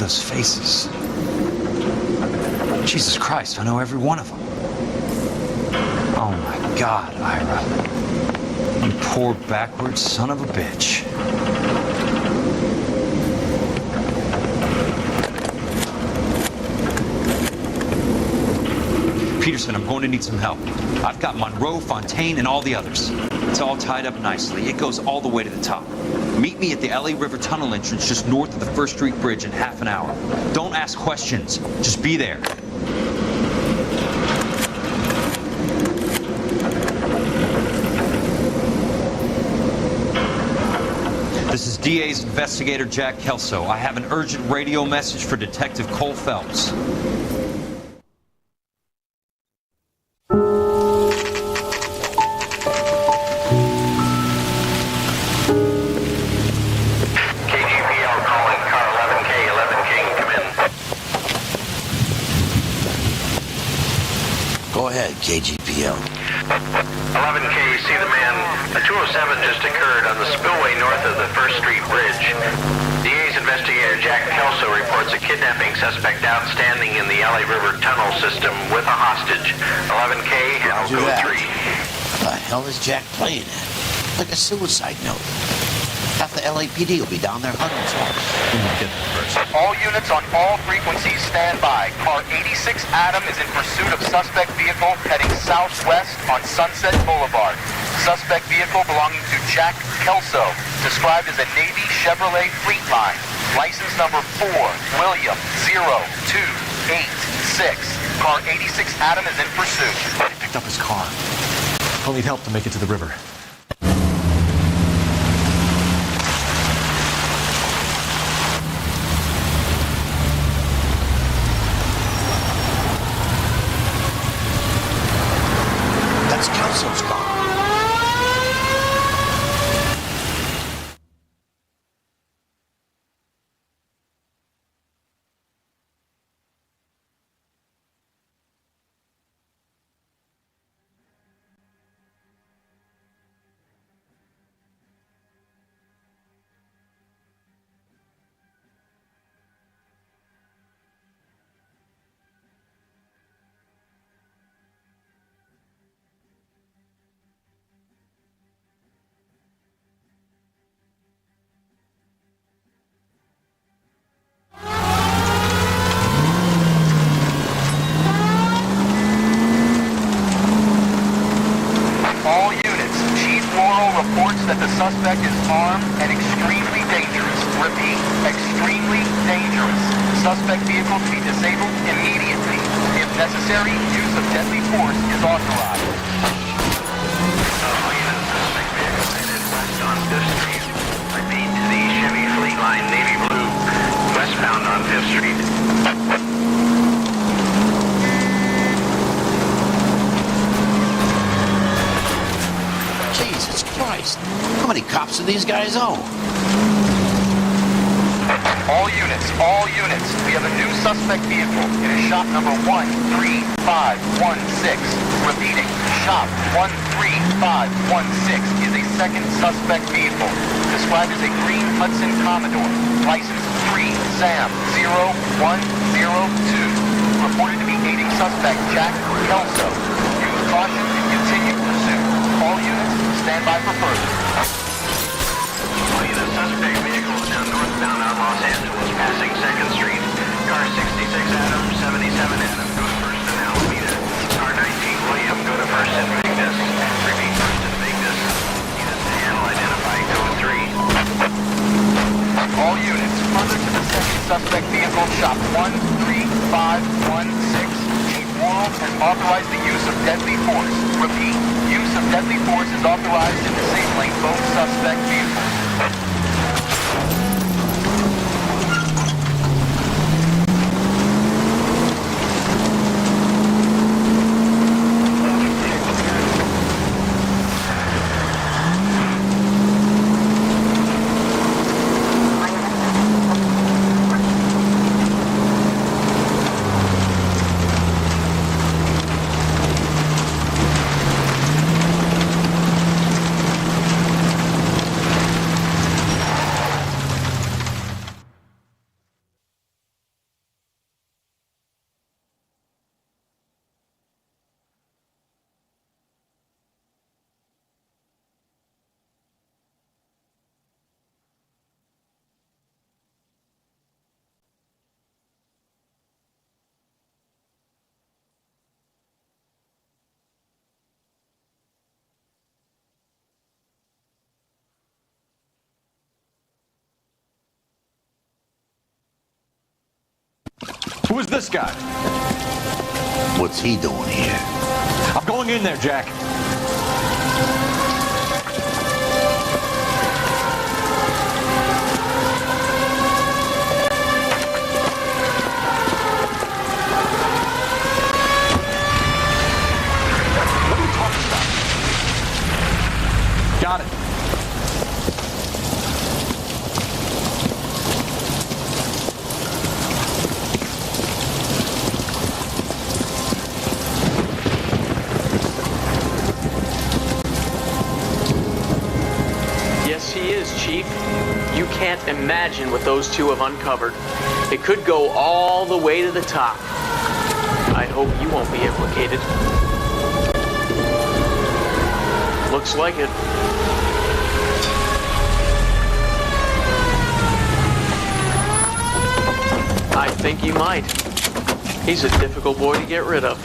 those faces. Jesus Christ, I know every one of them. Oh my God, Ira. You poor backward son of a bitch. Peterson, I'm going to need some help. I've got Monroe, Fontaine, and all the others. It's all tied up nicely. It goes all the way to the top. Meet me at the LA River Tunnel entrance just north of the First Street Bridge in half an hour. Don't ask questions. Just be there. This is DA's investigator Jack Kelso. I have an urgent radio message for Detective Cole Phelps. Go ahead, KGPL. 11K, see the man. A 207 just occurred on the spillway north of the First Street Bridge. DA's investigator Jack Kelso reports a kidnapping suspect outstanding in the LA River Tunnel system with a hostage. 11K, I'll go 3. What the hell is Jack playing at? Like a suicide note. Half the LAPD will be down there hugging him. All units on all frequencies stand by. Car 86 Adam is in pursuit of suspect vehicle heading southwest on Sunset Boulevard. Suspect vehicle belonging to Jack Kelso, described as a Navy Chevrolet Fleetline. License number 4, William 0286. Car 86 Adam is in pursuit. He picked up his car. He'll need help to make it to the river. That's Kelso's car. All units, Chief Laurel reports that the suspect is armed and extremely dangerous. Repeat, extremely dangerous. Suspect vehicle to be disabled immediately. If necessary, use of deadly force is authorized. Suspect vehicle headed west on 5th Street. Repeat, the Chevy Fleetline Navy Blue, westbound on 5th Street. Jesus Christ. How many cops do these guys owe? All units, we have a new suspect vehicle. It is shop number 13516. Repeating, shop 13516 is a second suspect vehicle, described as a green Hudson Commodore, license 3 Sam 0102, reported to be aiding suspect Jack Kelso. Use caution and continue pursuit. All units, stand by for further. The suspect vehicle is now northbound on Los Angeles, passing 2nd Street. Car 66 Adam, 77 Adam, go to 1st and Alameda. Car 19 William, go to 1st and Vignes. Repeat, 1st and Vignes. Units to handle, identify, go to 3. All units, further to the second suspect vehicle, shop 13516. Chief Laurel has authorized the use of deadly force. Repeat, use of deadly force is authorized in disabling both suspect vehicles. Who is this guy? What's he doing here? I'm going in there, Jack. What are you talking about? Got it. Yes, he is, Chief. You can't imagine what those two have uncovered. It could go all the way to the top. I hope you won't be implicated. Looks like it. I think you might. He's a difficult boy to get rid of.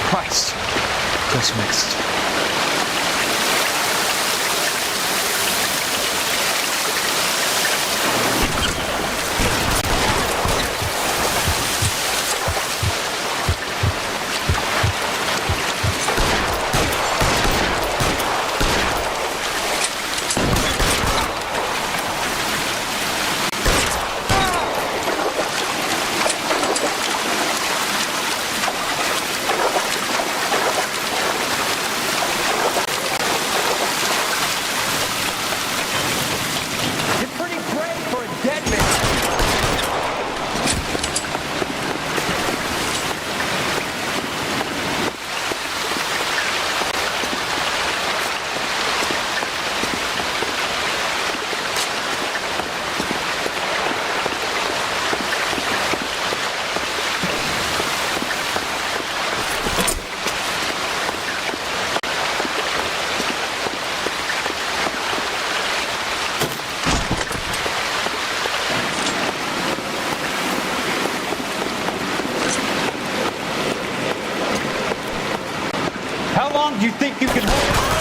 Christ. Just mixed. How long do you think you can hold?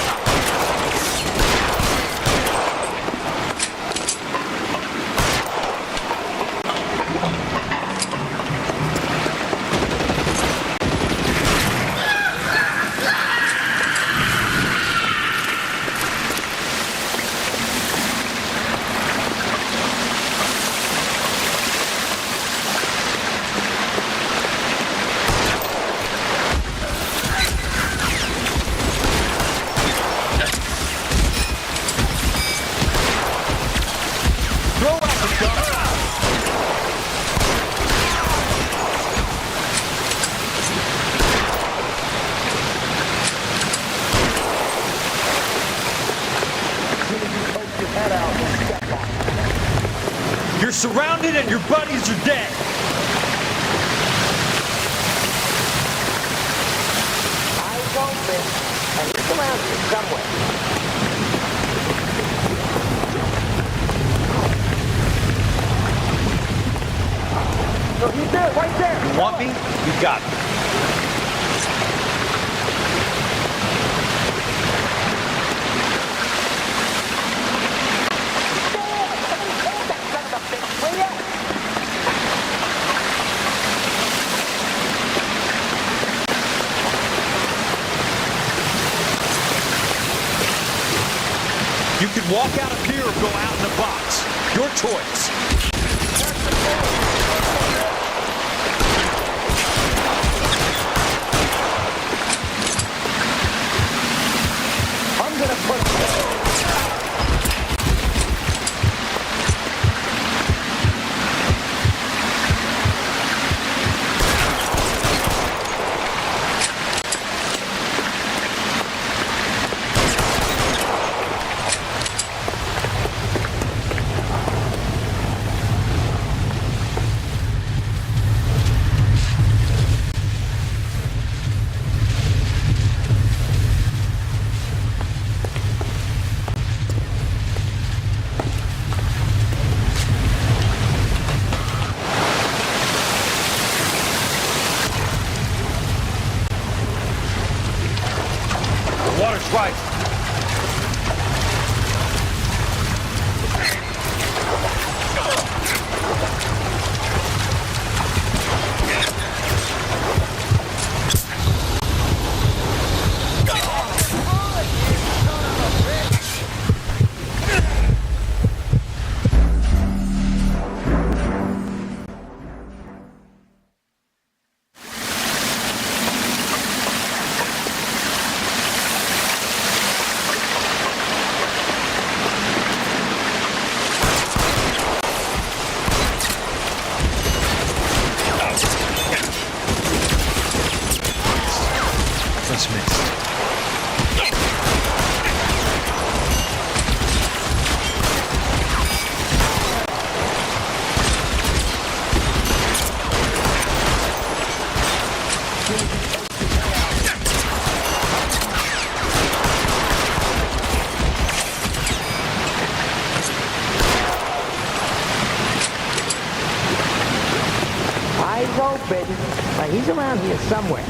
You're surrounded and your buddies are dead. Eyes open, and he's around here somewhere. No, he's there, right there. You want me? You got me. You can walk out of here or go out in a box. Your choice. I'm gonna put Water's right. Let's mix. eyes open. Now, he's around here somewhere.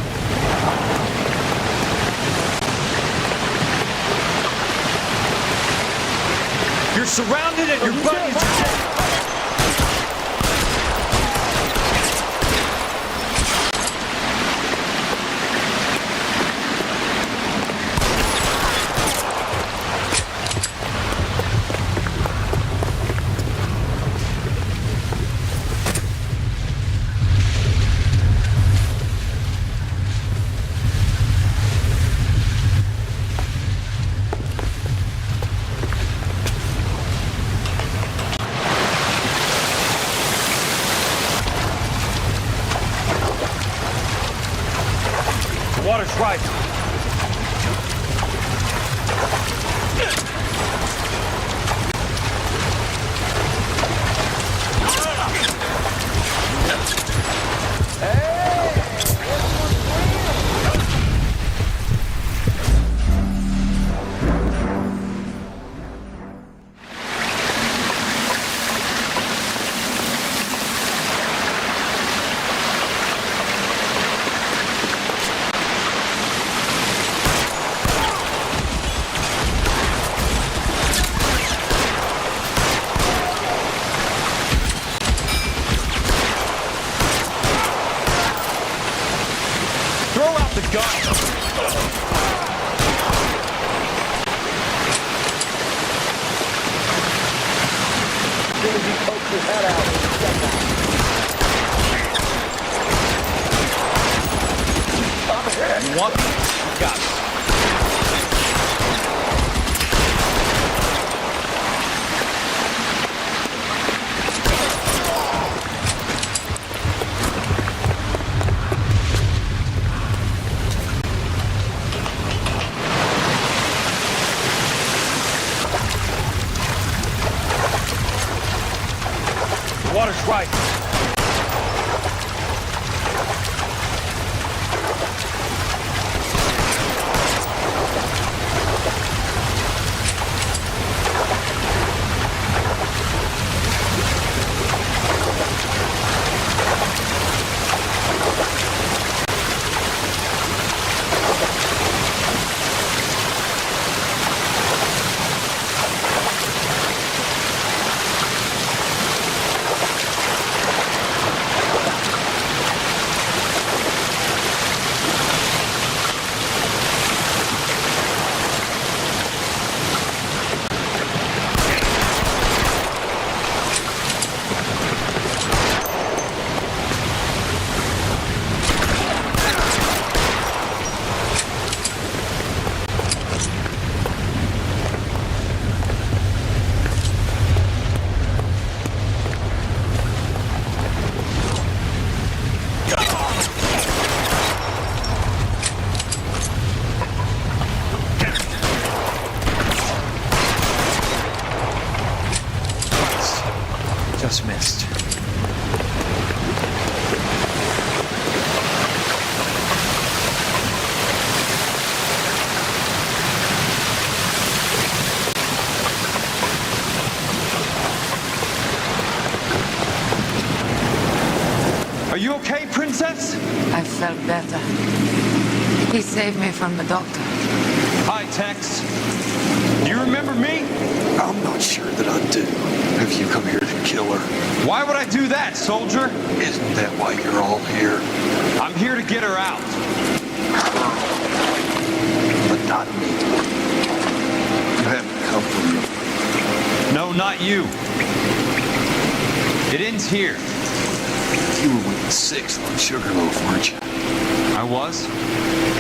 You're surrounded and your buddies are dead. Water's right. Throw out the gun. You want me? You got it. Water's right. just missed. Are you okay, Princess? I felt better. He saved me from the doctor. Hi, Tex. Do you remember me? I'm not sure that I do. Have you come here to kill her? Why would I do that, soldier? Isn't that why you're all here? I'm here to get her out. But not me. You haven't come for me. No, not you. It ends here. You were with the 6th on Sugarloaf, weren't you? I was?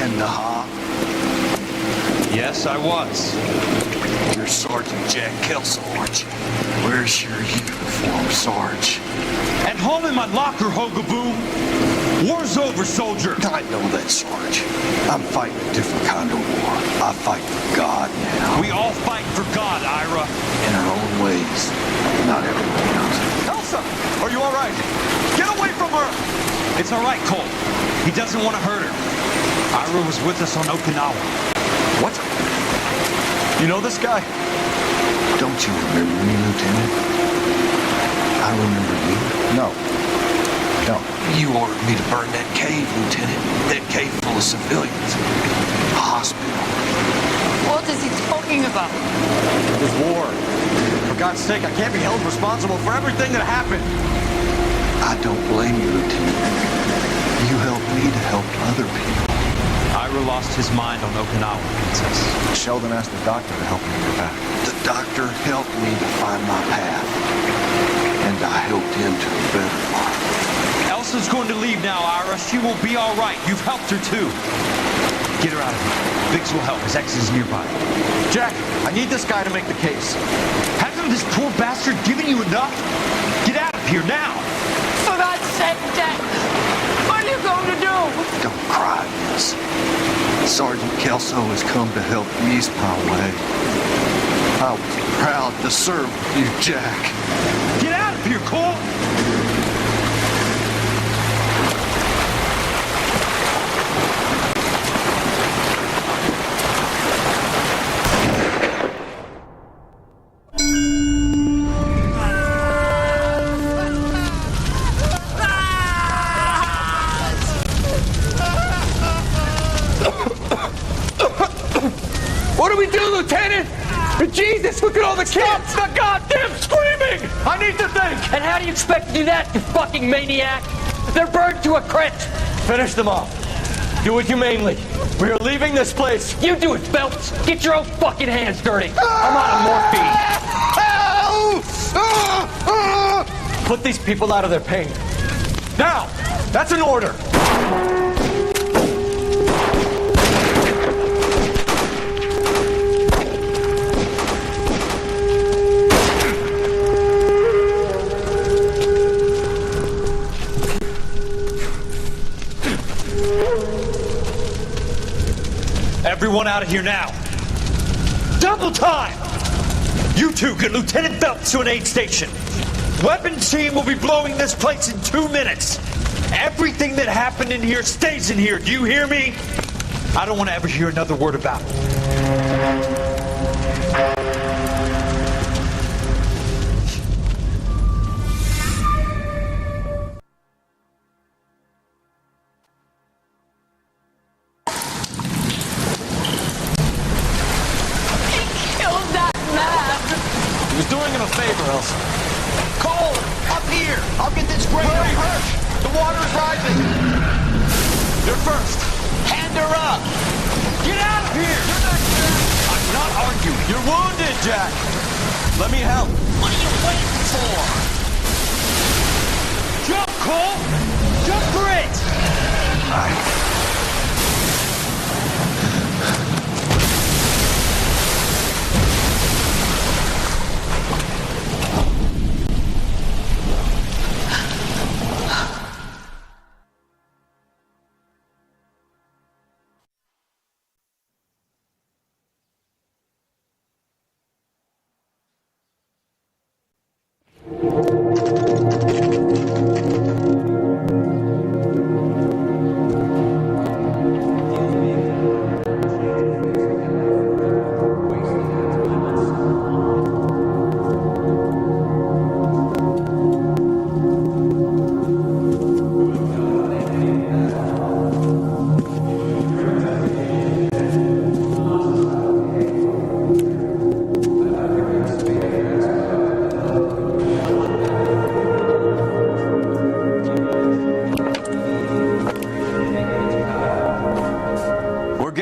And Naha? Yes, I was. You're Sergeant Jack Kelso, aren't you? Where's your uniform, Sarge? At home in my locker, Hogaboom. War's over, soldier. I know that, Sarge. I'm fighting a different kind of war. I fight for God now. We all fight for God, Ira. In our own ways. Not everybody knows it. Elsa, are you all right? Get away from her! It's all right, Cole. He doesn't want to hurt her. Ira was with us on Okinawa. What? You know this guy? Don't you remember me, Lieutenant? I remember you. No. No. You ordered me to burn that cave, Lieutenant. That cave full of civilians. A hospital. What is he talking about? It was war. For God's sake, I can't be held responsible for everything that happened. I don't blame you, Lieutenant. You helped me to help other people. Ira lost his mind on Okinawa, Princess. Sheldon asked the doctor to help me get back. The doctor helped me to find my path. And I helped him to a better life. Elsa's going to leave now, Ira. She will be all right. You've helped her, too. Get her out of here. Biggs will help. His ex is nearby. Jack, I need this guy to make the case. Hasn't this poor bastard given you enough? Get out of here now. For God's sake, Jack! What are you going to do? Don't cry, miss. Sergeant Kelso has come to help ease my way. I was proud to serve you, Jack. Get out of here, Cole! What do we do, Lieutenant? Jesus, look at all the kids! Stop the goddamn screaming! I need to think! And how do you expect to do that, you fucking maniac? They're burned to a crisp! Finish them off. Do it humanely. We are leaving this place. You do it, Phelps! Get your own fucking hands dirty! I'm out of morphine! Put these people out of their pain. Now! That's an order! Everyone out of here now. Double time! You two get Lieutenant Phelps to an aid station. Weapons team will be blowing this place in 2 minutes. Everything that happened in here stays in here. Do you hear me? I don't want to ever hear another word about it. He was doing him a favor, Elsa. Cole, up here. I'll get this grader. The water's rising. You're first. Hand her up. Get out of here! I'm not arguing. You're wounded, Jack. Let me help. What are you waiting for? Jump, Cole! Jump for it!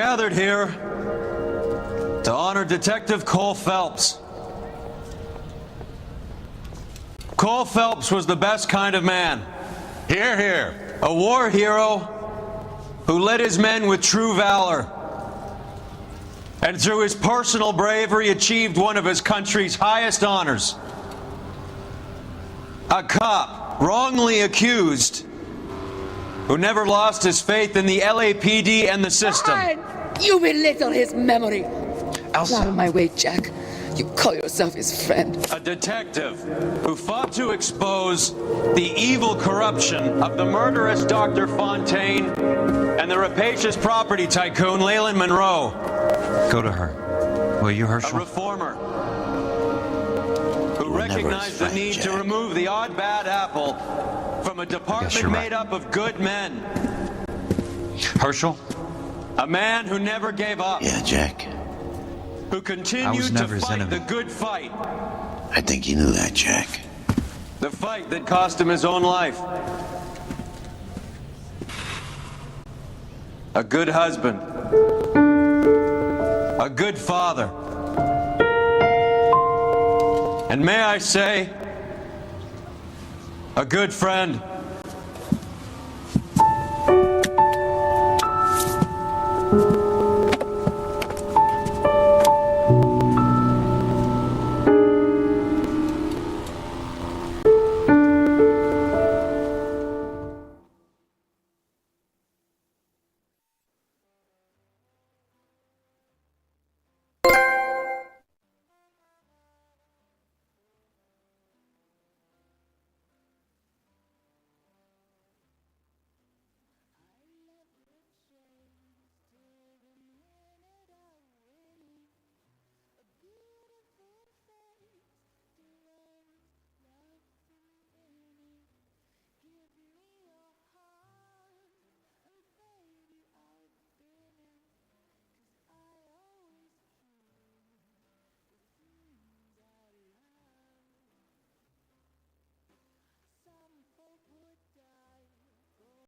gathered here to honor Detective Cole Phelps. Cole Phelps was the best kind of man. Hear, hear. A war hero who led his men with true valor. And through his personal bravery achieved one of his country's highest honors. A cop wrongly accused who never lost his faith in the LAPD and the system. You belittle his memory. Elsa. Out of my way, Jack. You call yourself his friend. A detective who fought to expose the evil corruption of the murderous Dr. Fontaine and the rapacious property tycoon Leyland Monroe. Go to her. Will you, Herschel? A reformer who recognized the need to remove the odd bad apple from a department made up of good men. Herschel? A man who never gave up. Yeah, Jack. Who continued to fight the good fight. I think you knew that, Jack. The fight that cost him his own life. A good husband. A good father. And may I say, a good friend.